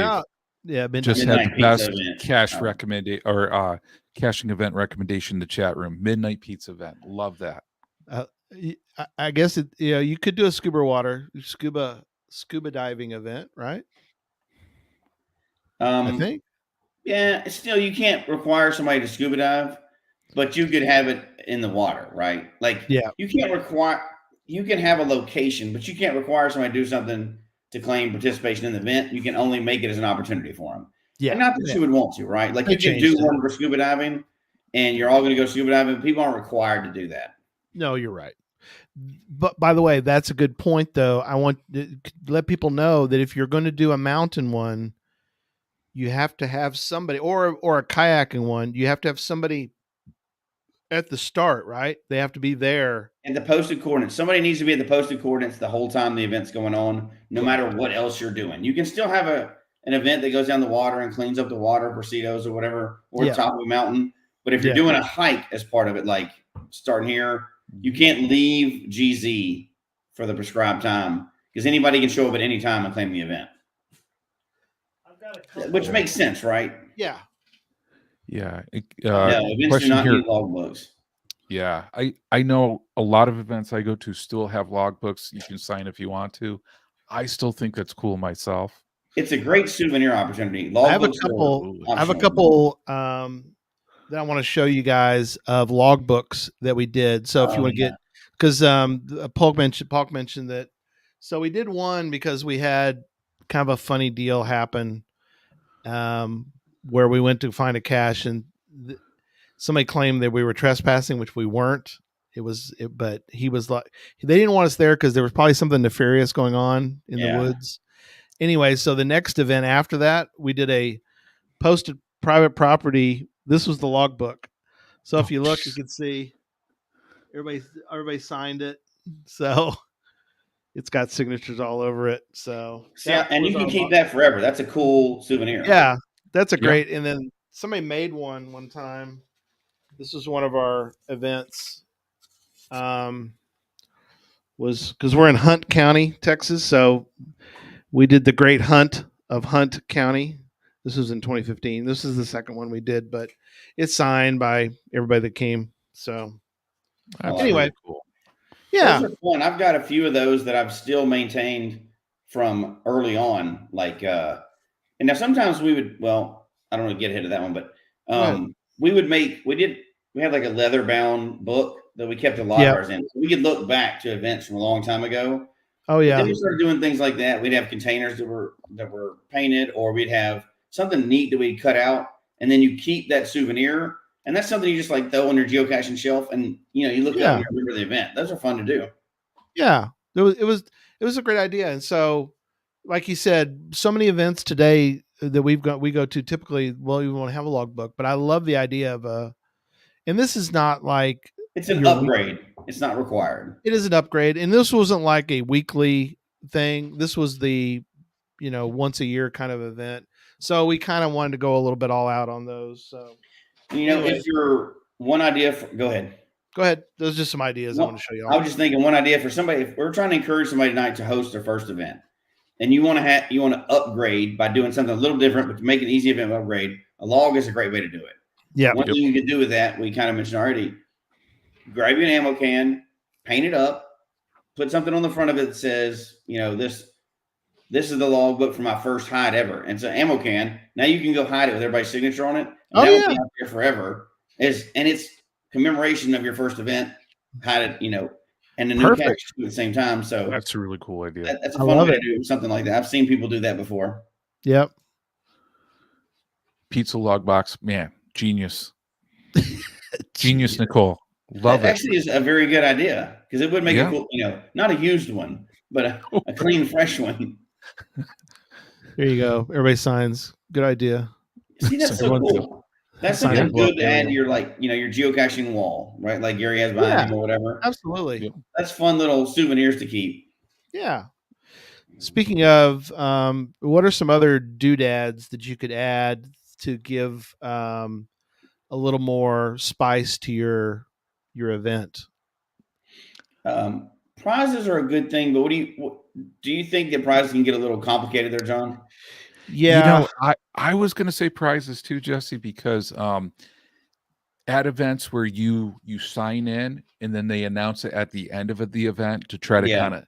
just had the best cache recommendation or caching event recommendation in the chat room. Midnight pizza event. Love that. I guess you could do a scuba diving event, right? I think. Yeah, still you can't require somebody to scuba dive, but you could have it in the water, right? Like you can have a location, but you can't require somebody to do something to claim participation in the event. You can only make it as an opportunity for them. Yeah. And not that you would want to, right? Like you can do one for scuba diving and you're all going to go scuba diving. People aren't required to do that. No, you're right. But by the way, that's a good point, though. I want to let people know that if you're going to do a mountain one, you have to have somebody, or a kayaking one, you have to have somebody at the start, right? They have to be there. And the posted coordinates. Somebody needs to be at the posted coordinates the whole time the event's going on, no matter what else you're doing. You can still have an event that goes down the water and cleans up the water for Cetos or whatever, or the top of a mountain. But if you're doing a hike as part of it, like starting here, you can't leave GZ for the prescribed time because anybody can show up at any time and claim the event. Which makes sense, right? Yeah. Yeah. Events do not need logbooks. Yeah. I know a lot of events I go to still have logbooks. You can sign if you want to. I still think that's cool myself. It's a great souvenir opportunity. I have a couple that I want to show you guys of logbooks that we did. So if you want to get, because Paul mentioned that. So we did one because we had kind of a funny deal happen where we went to find a cache and somebody claimed that we were trespassing, which we weren't. But he was like, they didn't want us there because there was probably something nefarious going on in the woods. Anyway, so the next event after that, we did a posted private property. This was the logbook. So if you look, you can see everybody signed it. So It's got signatures all over it. So and you can keep that forever. That's a cool souvenir. Yeah, that's a great. And then somebody made one time. This was one of our events. Was because we're in Hunt County, Texas, so we did the Great Hunt of Hunt County. This was in 2015. This is the second one we did, but it's signed by everybody that came. So anyway, really cool. Yeah, those are fun. I've got a few of those that I've still maintained from early on. Like, and now sometimes we would. Well, I don't want to get ahead of that one, but we had like a leather bound book that we kept a lot of ours in. So we could look back to events from a long time ago. Oh yeah. But then we started doing things like that. We'd have containers that were painted, or we'd have something neat that we'd cut out, and then you keep that souvenir. And that's something you just like throw on your geocaching shelf, and you look up and you remember the event. Those are fun to do. Yeah, it was a great idea. And so, like you said, so many events today that we go to typically, well, we won't have a logbook, but I love the idea of and this is not like it's an upgrade. It's not required. It is an upgrade, and this wasn't like a weekly thing. This was the once a year kind of event. So we kind of wanted to go a little bit all out on those. So if you're one idea, go ahead. Go ahead. Those are just some ideas I want to show you all. I was just thinking one idea for somebody. If we're trying to encourage somebody tonight to host their first event, and you want to upgrade by doing something a little different, but to make an easy event upgrade, a log is a great way to do it. Yeah. One thing you can do with that, we kind of mentioned already. Grab you an ammo can, paint it up, put something on the front of it that says, this is the logbook for my first hide ever. And it's an ammo can. Now you can go hide it with everybody's signature on it. And that will be out there forever. And it's commemoration of your first event. Hide it, and the new cache at the same time. So that's a really cool idea. That's a fun way to do something like that. I've seen people do that before. Yep. Pizza log box, man, genius. Genius, Nicole. Love that actually is a very good idea, because it would make a cool, not a used one, but a clean, fresh one. There you go. Everybody signs. Good idea. See, that's so cool. That's something good to add to your your geocaching wall, right? Like Gary has behind him or whatever. Absolutely. That's fun little souvenirs to keep. Yeah. Speaking of, what are some other doodads that you could add to give a little more spice to your event? Prizes are a good thing, but do you think that prizes can get a little complicated there, John? Yeah, I was going to say prizes too, Jesse, because at events where you sign in and then they announce it at the end of the event to try to kind of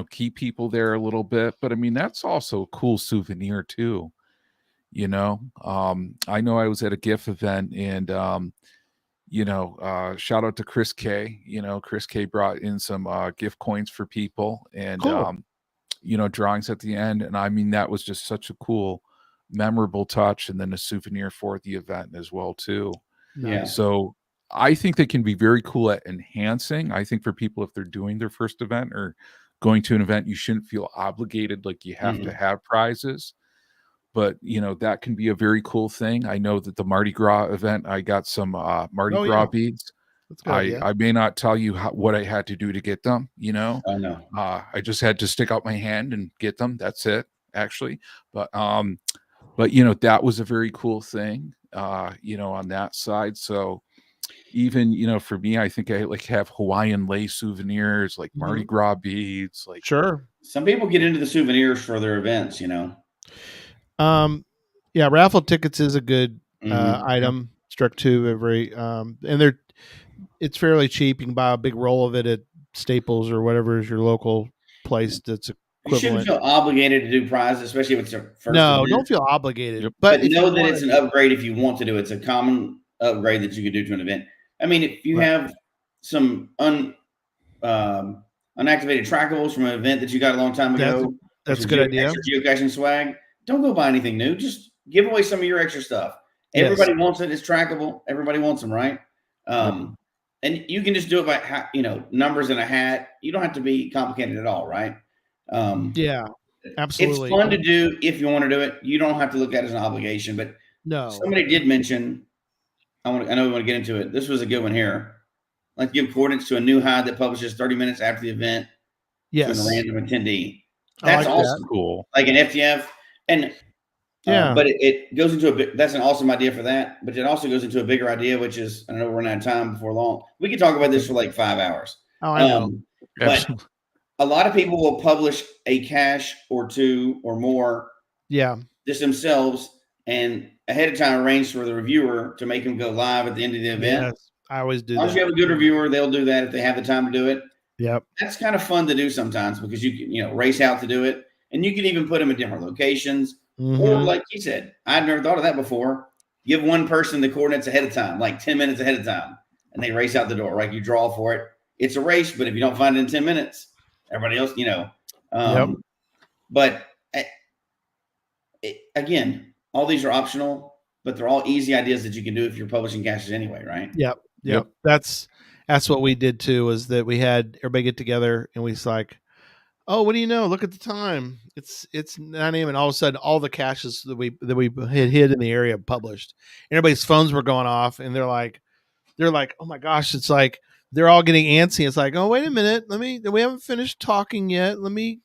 keep people there a little bit. But I mean, that's also a cool souvenir too. I know I was at a GIF event, and shout out to Chris K. Chris K brought in some gift coins for people, and cool. Drawings at the end. And I mean, that was just such a cool, memorable touch, and then a souvenir for the event as well too. Yeah. So I think they can be very cool at enhancing. I think for people, if they're doing their first event or going to an event, you shouldn't feel obligated like you have to have prizes. But that can be a very cool thing. I know that the Mardi Gras event, I got some Mardi Gras beads. I may not tell you what I had to do to get them. I know. I just had to stick out my hand and get them. That's it, actually. But that was a very cool thing. On that side. So even for me, I think I have Hawaiian lace souvenirs, like Mardi Gras beads. Like, sure, some people get into the souvenirs for their events. Raffle tickets is a good item. Struck to every and it's fairly cheap. You can buy a big roll of it at Staples or whatever is your local place that's equivalent. You shouldn't feel obligated to do prizes, especially if it's your first event. Don't feel obligated. Yep. But know that it's an upgrade if you want to do it. It's a common upgrade that you could do to an event. I mean, if you have some unactivated trackables from an event that you got a long time ago, that's a good idea. Geocaching swag. Don't go buy anything new. Just give away some of your extra stuff. Everybody wants it. It's trackable. Everybody wants them, right? And you can just do it by numbers in a hat. You don't have to be complicated at all, right? Absolutely. It's fun to do if you want to do it. You don't have to look at it as an obligation. But somebody did mention. I know we want to get into it. This was a good one here. Like, give coordinates to a new hide that publishes 30 minutes after the event. to a random attendee. That's like awesome. That. Cool. Like an FTF. And but it goes into that's an awesome idea for that. But it also goes into a bigger idea, which is, I know we're running out of time before long. We could talk about this for like 5 hours. Oh, I know. But a lot of people will publish a cache or two or more. Yeah. Just themselves, and ahead of time arrange for the reviewer to make them go live at the end of the event. Yes, I always do that. As long as you have a good reviewer, they'll do that if they have the time to do it. Yep. That's kind of fun to do sometimes, because you can, race out to do it, and you can even put them in different locations. Or like you said, I'd never thought of that before. Give one person the coordinates ahead of time, like 10 minutes ahead of time, and they race out the door. Right, you draw for it. It's a race, but if you don't find it in 10 minutes, everybody else, But again, all these are optional, but they're all easy ideas that you can do if you're publishing caches anyway, right? Yep. That's what we did too, was that we had everybody get together and we was like, oh, what do you know? Look at the time. It's 9 a.m. and all of a sudden all the caches that we had hid in the area published. Everybody's phones were going off and they're like, oh my gosh, it's like they're all getting antsy. It's like, oh, wait a minute. We haven't finished talking yet. Let me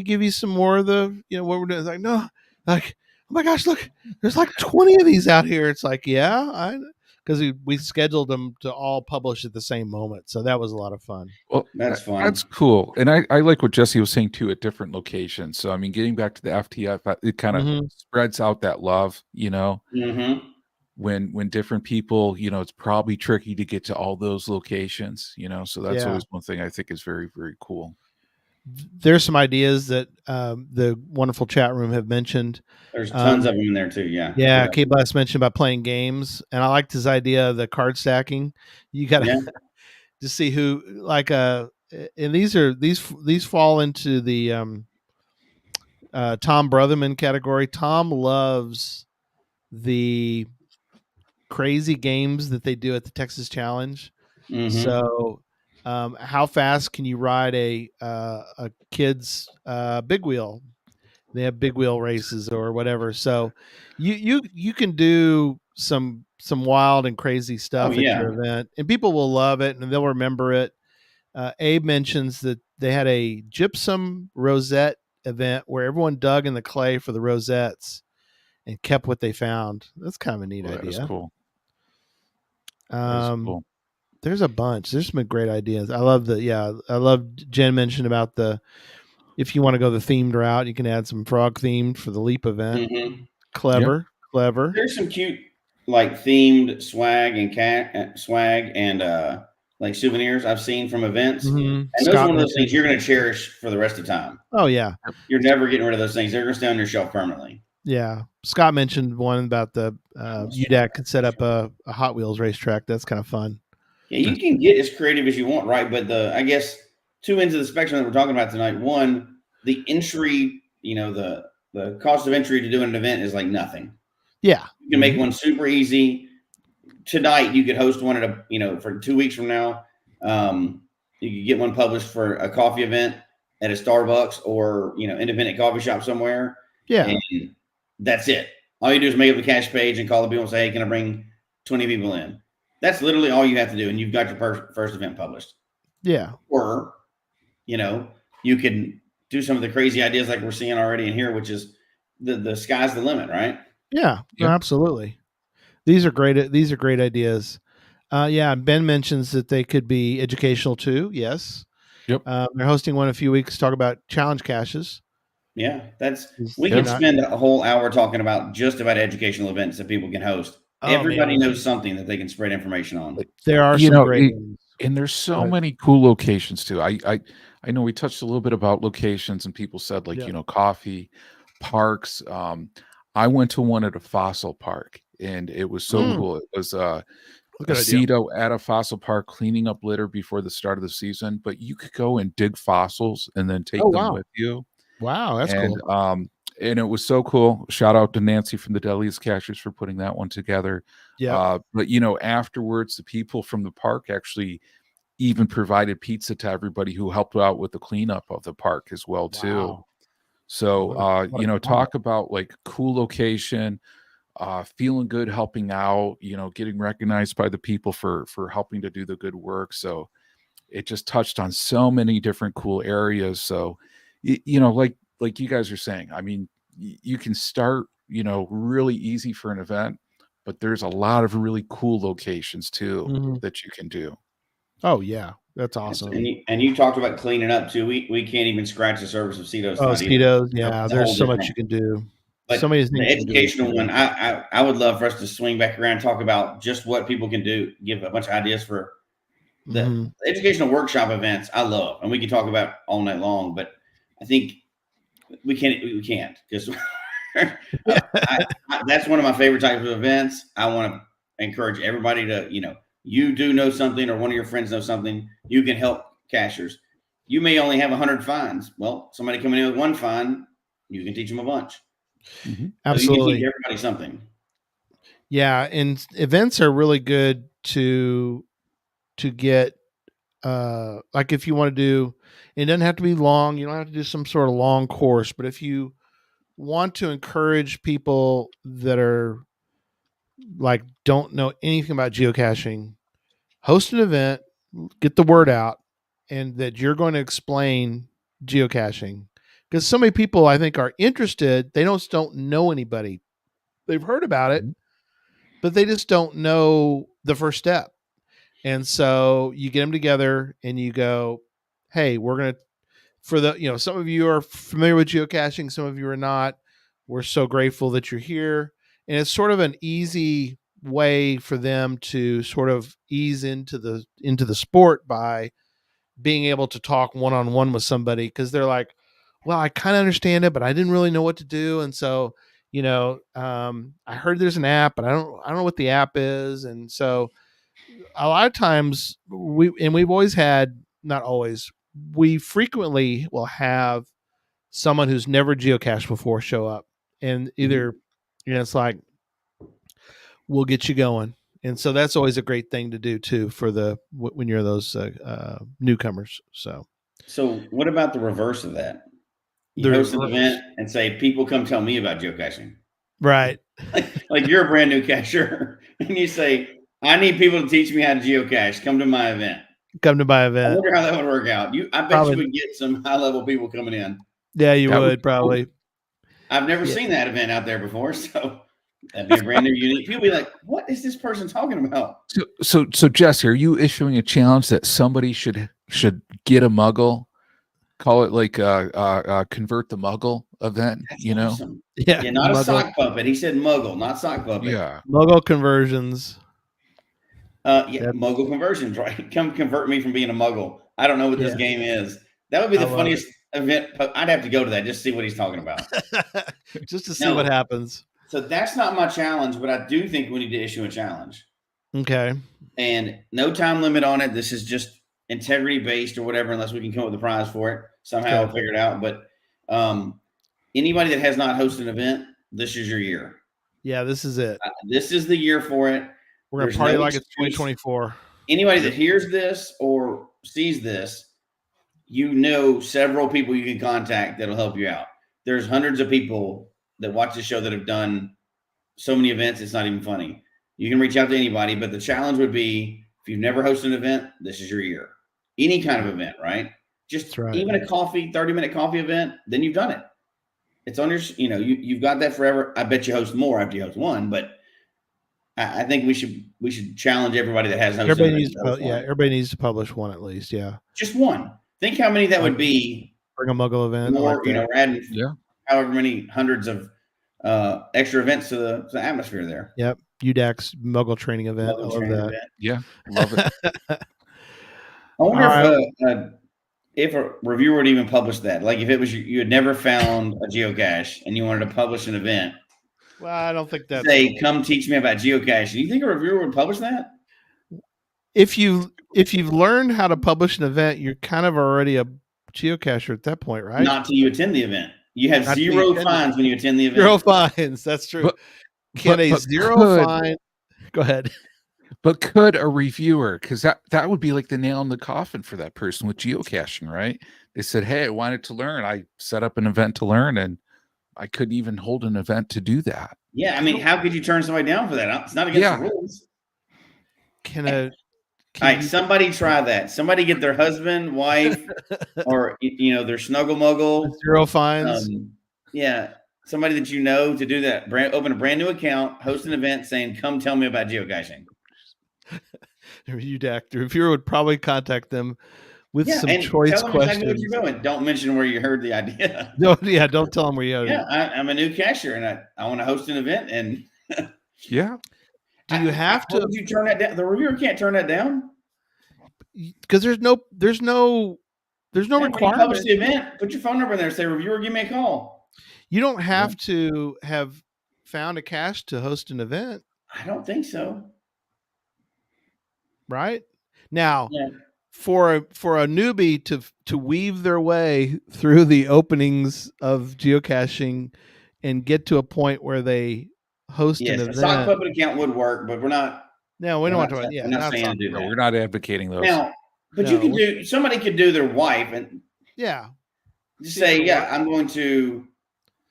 give you some more of the, what we're doing. It's like, no, like, oh my gosh, look, there's like 20 of these out here. It's like, yeah, because we scheduled them to all publish at the same moment. So that was a lot of fun. Well, that's fun. That's cool. And I like what Jesse was saying too, at different locations. So, I mean, getting back to the FTF, it kind of spreads out that love, when different people, it's probably tricky to get to all those locations, so that's always one thing I think is very, very cool. There's some ideas that the wonderful chat room have mentioned. There's tons of them in there too. Yeah. Yeah. K-Blast mentioned about playing games, and I liked his idea of the card stacking. You got to to see who, like, and these fall into the Tom Brotherman category. Tom loves the crazy games that they do at the Texas Challenge. So how fast can you ride a kid's big wheel? They have big wheel races or whatever. So you can do some wild and crazy stuff at your event, and people will love it and they'll remember it. Abe mentions that they had a gypsum rosette event where everyone dug in the clay for the rosettes and kept what they found. That's kind of a neat idea. That is cool. Cool. There's a bunch. There's some great ideas. I love Jen mentioned about if you want to go the themed route, you can add some frog themed for the leap event. Clever. There's some cute, like, themed swag and like souvenirs I've seen from events. And those are one of those things you're going to cherish for the rest of the time. Oh yeah. You're never getting rid of those things. They're going to stay on your shelf permanently. Yeah. Scott mentioned one about the UDAC could set up a Hot Wheels racetrack. That's kind of fun. Yeah, you can get as creative as you want, right? But I guess two ends of the spectrum that we're talking about tonight. One, the entry, the cost of entry to do an event is like nothing. Yeah. You can make one super easy. Tonight, you could host one at for 2 weeks from now. You could get one published for a coffee event at a Starbucks or, independent coffee shop somewhere. Yeah. And that's it. All you do is make up a cache page and call the people and say, hey, can I bring 20 people in? That's literally all you have to do. And you've got your first event published. Yeah. Or, you can do some of the crazy ideas like we're seeing already in here, which is the sky's the limit, right? Yeah, yep. Absolutely. These are great ideas. Ben mentions that they could be educational too. Yes. Yep. They're hosting one in a few weeks to talk about challenge caches. Yeah, we can spend a whole hour talking about just about educational events that people can host. Everybody knows something that they can spread information on. There are some great ones. And there's so many cool locations too. I know we touched a little bit about locations and people said coffee, parks. I went to one at a fossil park and it was so cool. It was a Cito at a fossil park cleaning up litter before the start of the season, but you could go and dig fossils and then take them with you. Wow, that's cool. And it was so cool. Shout out to Nancy from the Delia's Cachers for putting that one together. Yeah. But afterwards, the people from the park actually even provided pizza to everybody who helped out with the cleanup of the park as well too. So talk about like cool location, feeling good, helping out, getting recognized by the people for helping to do the good work. So it just touched on so many different cool areas. So, you know, like you guys are saying, I mean, you can start, you know, really easy for an event, but there's a lot of really cool locations too that you can do. Oh yeah, that's awesome. And you talked about cleaning up too. We can't even scratch the surface of Cito's. Oh, Cito's, yeah. There's so much you can do. But so many things. The educational one, I would love for us to swing back around and talk about just what people can do. Give a bunch of ideas for the educational workshop events. I love, and we can talk about all night long. But I think we can't because that's one of my favorite types of events. I want to encourage everybody to, you know, you do know something or one of your friends knows something, you can help cachers. You may only have 100 finds. Well, somebody coming in with one find, you can teach them a bunch. Absolutely. So you can teach everybody something. Yeah, and events are really good to get like if you want to do, it doesn't have to be long, you don't have to do some sort of long course, but if you want to encourage people that are like don't know anything about geocaching, host an event, get the word out, and that you're going to explain geocaching, because so many people I think are interested. They don't know anybody. They've heard about it, but they just don't know the first step. And so you get them together and you go, hey, we're going to, for the, you know, some of you are familiar with geocaching, some of you are not. We're so grateful that you're here. And it's sort of an easy way for them to sort of ease into the sport by being able to talk one-on-one with somebody, because they're like, well, I kind of understand it, but I didn't really know what to do. And so, you know, I heard there's an app, but I don't know what the app is. And so a lot of times we've always had, not always, we frequently will have someone who's never geocached before show up, and either, you know, it's like, we'll get you going. And so that's always a great thing to do too for when you're those newcomers. So what about the reverse of that? You host an event and say, people come tell me about geocaching. Right. Like you're a brand new cacher and you say, I need people to teach me how to geocache. Come to my event. I wonder how that would work out. I bet you would get some high level people coming in. Yeah, you would probably. Cool. I've never seen that event out there before, so that'd be a brand new unique. People be like, "What is this person talking about?" So Jesse, are you issuing a challenge that somebody should get a Muggle? Call it like convert the Muggle event. That's you know, awesome. Yeah, not Muggle. A sock puppet. He said Muggle, not sock puppet. Yeah, Muggle conversions. Muggle conversions, right? Come convert me from being a Muggle. I don't know what this game is. That would be the funniest event. I'd have to go to that just to see what he's talking about. Just to see what happens. So that's not my challenge, but I do think we need to issue a challenge. Okay. And no time limit on it. This is just integrity based or whatever, unless we can come up with a prize for it. Somehow we'll figure it out. But anybody that has not hosted an event, this is your year. Yeah, this is it. This is the year for it. We're going to party like it's 2024. Anybody that hears this or sees this, you know several people you can contact that'll help you out. There's hundreds of people that watch the show that have done so many events, it's not even funny. You can reach out to anybody, but the challenge would be, if you've never hosted an event, this is your year. Any kind of event, right? Just even a 30-minute coffee event, then you've done it. It's on your, you've got that forever. I bet you host more after you host one, but I think we should challenge everybody that has hosted. Everybody needs to publish one at least. Yeah. Just one. Think how many that would be. Bring a Muggle event. More, we're adding however many hundreds of extra events to the atmosphere there. Yep. UDAX Muggle training event. I love that. Event. Yeah. Love it. I wonder if a reviewer would even publish that. Like if it was you had never found a geocache and you wanted to publish an event. Well, I don't think that. Say, come teach me about geocaching. You think a reviewer would publish that? If you've learned how to publish an event, you're kind of already a geocacher at that point, right? Not till you attend the event. You have zero fines when you attend the event. Zero fines. That's true. But zero fine? Go ahead. But could a reviewer, because that would be like the nail in the coffin for that person with geocaching, right? They said, hey, I wanted to learn. I set up an event to learn, and I couldn't even hold an event to do that. Yeah, I mean, how could you turn somebody down for that? It's not against the rules. Can All right, somebody try that. Somebody get their husband, wife, or their snuggle muggle. Zero fines. Yeah, somebody that you know to do that. Open a brand new account, host an event saying, "Come tell me about geocaching." Reviewer would probably contact them with some choice tell them questions. Exactly what you're doing. Don't mention where you heard the idea. No, yeah, don't tell them where you heard it. I'm a new cacher and I want to host an event. And yeah, do you have to? Would you turn that down? The reviewer can't turn that down because there's no requirement. When you publish the event, put your phone number in there. Say, reviewer, give me a call. You don't have to have found a cache to host an event. I don't think so. Right now, for a newbie to weave their way through the openings of geocaching and get to a point where they host an event. A sock puppet account would work, but we're not. No, we don't want to. Yeah, we're not saying to do that. We're not advocating those. Now, but you can do. Somebody could do their wife and just say, I'm going to.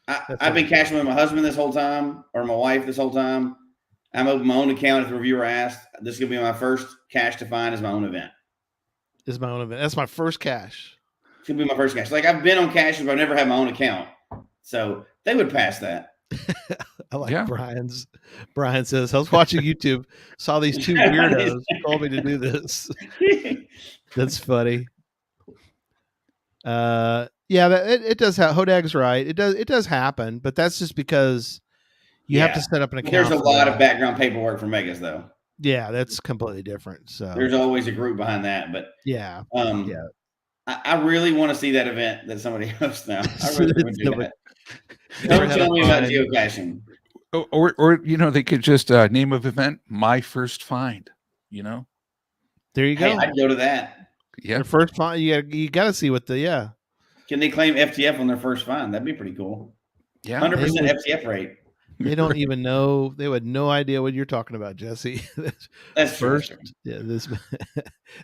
I've been caching with my husband this whole time, or my wife this whole time. I'm opening my own account. If the reviewer asked, this is going to be my first cache to find as my own event. That's my first cache. It's going to be my first cache. Like, I've been on caches, but I've never had my own account. So they would pass that. I like Brian says, I was watching YouTube, saw these two weirdos told me to do this. That's funny. It does have Hodag's right. It does happen, but that's just because you have to set up an account. There's a lot of background paperwork for megas, though. Yeah, that's completely different. So there's always a group behind that. But I really want to see that event that somebody hosts now. I really would do that. Don't tell me about geocaching. Or they could just name of event My First Find. There you go. Hey, I'd go to that. Yeah, their first find. You got to see what the Can they claim FTF on their first find? That'd be pretty cool. Yeah, 100% FTF rate. They don't even know. They had no idea what you're talking about, Jesse. That's first. True. Yeah,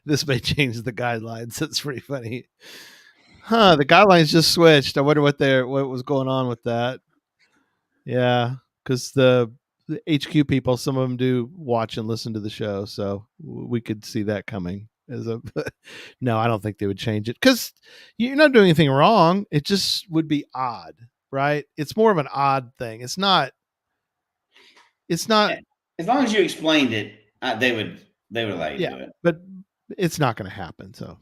this may change the guidelines. That's pretty funny. The guidelines just switched. I wonder what was going on with that. Yeah, because the HQ people, some of them do watch and listen to the show, so we could see that coming. No, I don't think they would change it because you're not doing anything wrong. It just would be odd, right? It's more of an odd thing. It's not. As long as you explained it, they would allow you to do it. But it's not going to happen. So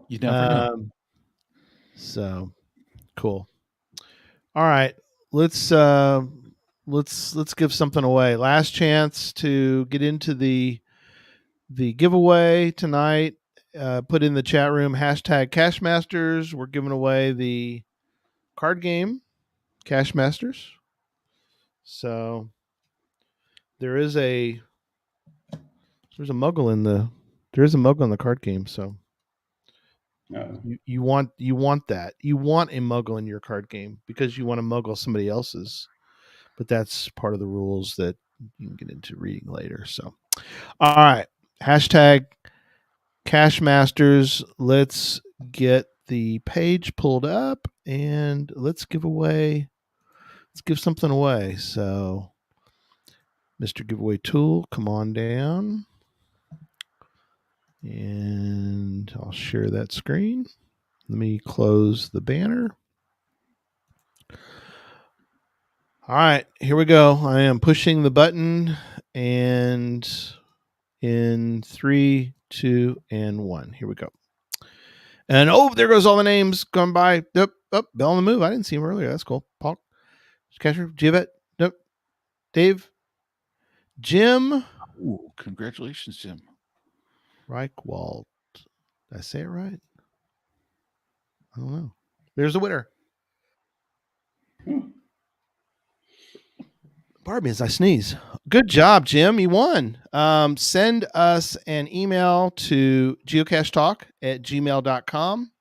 you never know. So cool. All right, let's give something away. Last chance to get into the giveaway tonight. Put in the chat room #CacheMasters. We're giving away the card game Cache Masters. So there's a muggle in the card game. So you want that. You want a muggle in your card game because you want to muggle somebody else's. But that's part of the rules that you can get into reading later. So all right. #Cache Masters. Let's get the page pulled up and let's give something away. So Mr. Giveaway Tool, come on down. And I'll share that screen. Let me close the banner. All right, here we go. I am pushing the button and in 3, 2, and 1. Here we go. And there goes all the names going by. Yep, Bell on the move. I didn't see him earlier. That's cool. Paul, Catcher, Givet, nope, Dave, Jim. Ooh, congratulations, Jim. Reichwald. Did I say it right? I don't know. There's the winner. Pardon me as I sneeze. Good job, Jim. You won. Send us an email to geocachetalk@gmail.com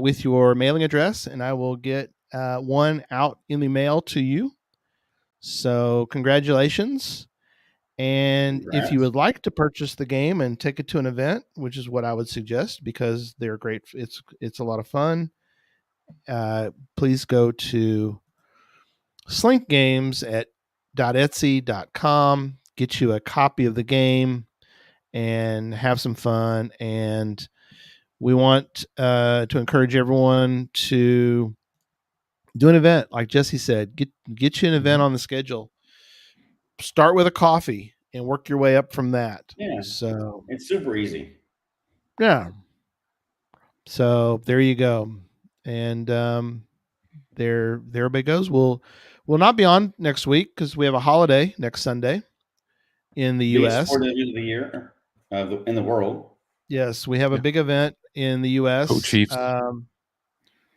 with your mailing address, and I will get one out in the mail to you. So congratulations. And Congrats. If you would like to purchase the game and take it to an event, which is what I would suggest because they're great. It's a lot of fun. Please go to slinkgames.etsy.com. Get you a copy of the game. and have some fun. And we want to encourage everyone to do an event. Like Jesse said, get you an event on the schedule. Start with a coffee and work your way up from that. Yeah. So it's super easy. Yeah. So there you go. And there everybody goes. We'll not be on next week because we have a holiday next Sunday in the U.S. For the end of the year in the world. Yes, we have a big event in the U.S. Go Chiefs.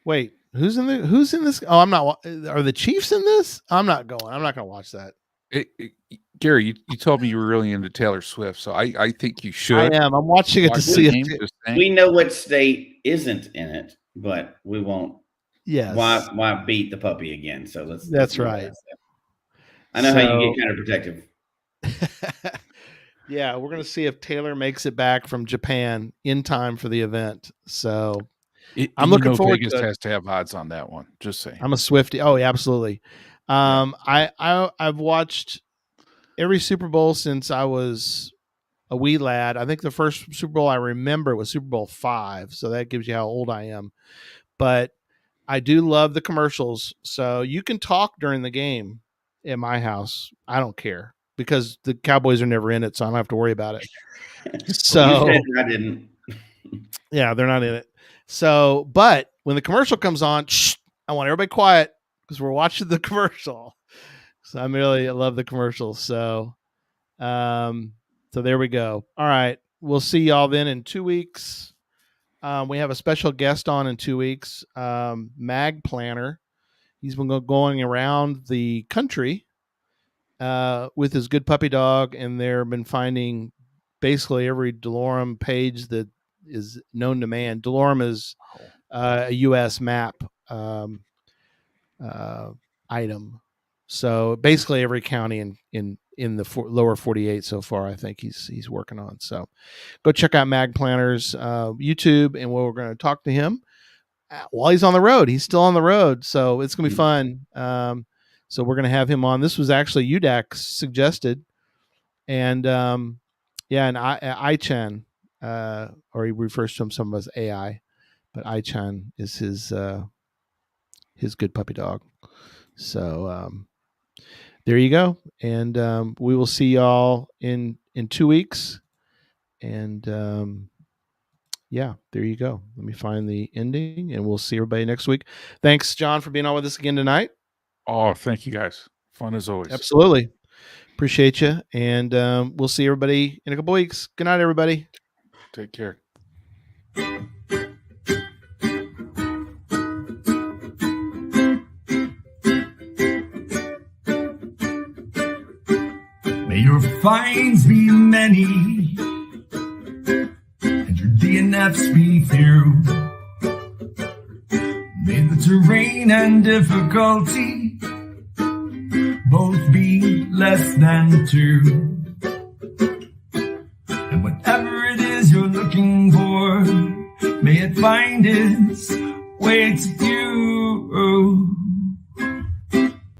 Wait, who's in this? Oh, I'm not. Are the Chiefs in this? I'm not going. I'm not going to watch that. Gary, you told me you were really into Taylor Swift, so I think you should. I am. I'm watching it to see it. We know what state isn't in it, but we won't. Yes. Why beat the puppy again? So That's right. I know how you get kind of protective. Yeah, we're going to see if Taylor makes it back from Japan in time for the event. So I'm looking forward to it. Vegas has to have odds on that one. Just saying. I'm a Swiftie. Oh, yeah, absolutely. I've watched every Super Bowl since I was a wee lad. I think the first Super Bowl I remember was Super Bowl 5. So that gives you how old I am. But I do love the commercials. So you can talk during the game at my house. I don't care because the Cowboys are never in it. So I don't have to worry about it. So I didn't. Yeah, they're not in it. So, but when the commercial comes on, I want everybody quiet because we're watching the commercial. So I love the commercials. So, so there we go. All right. We'll see y'all then in 2 weeks. We have a special guest on in 2 weeks, Mag Planner. He's been going around the country with his good puppy dog, and they've been finding basically every DeLorme page that is known to man. DeLorme is a U.S. map item. So basically every county in the lower 48 so far, I think he's working on. So go check out Mag Planner's YouTube, and we're going to talk to him while he's on the road. He's still on the road, so it's going to be fun. So we're going to have him on. This was actually UDAC suggested, and and I-Chan, or he refers to himself as AI, but I-Chan is his good puppy dog. So there you go. And we will see y'all in 2 weeks. And there you go. Let me find the ending, and we'll see everybody next week. Thanks, John, for being on with us again tonight. Oh, thank you guys. Fun as always. Absolutely. Appreciate you. And we'll see everybody in a couple weeks. Good night, everybody. Take care. May your finds be many and your DNFs be few. May the terrain and difficulty both be less than 2. And whatever it is you're looking for, may it find its way to you. And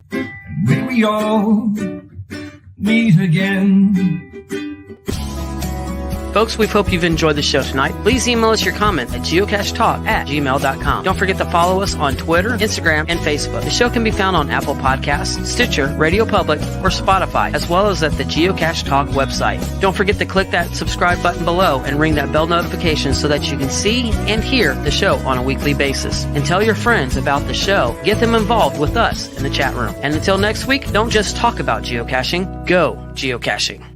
may we all meet again. Folks, we hope you've enjoyed the show tonight. Please email us your comment at geocachetalk@gmail.com. Don't forget to follow us on Twitter, Instagram, and Facebook. The show can be found on Apple Podcasts, Stitcher, Radio Public, or Spotify, as well as at the Geocache Talk website. Don't forget to click that subscribe button below and ring that bell notification so that you can see and hear the show on a weekly basis. And tell your friends about the show. Get them involved with us in the chat room. And until next week, don't just talk about geocaching, go geocaching.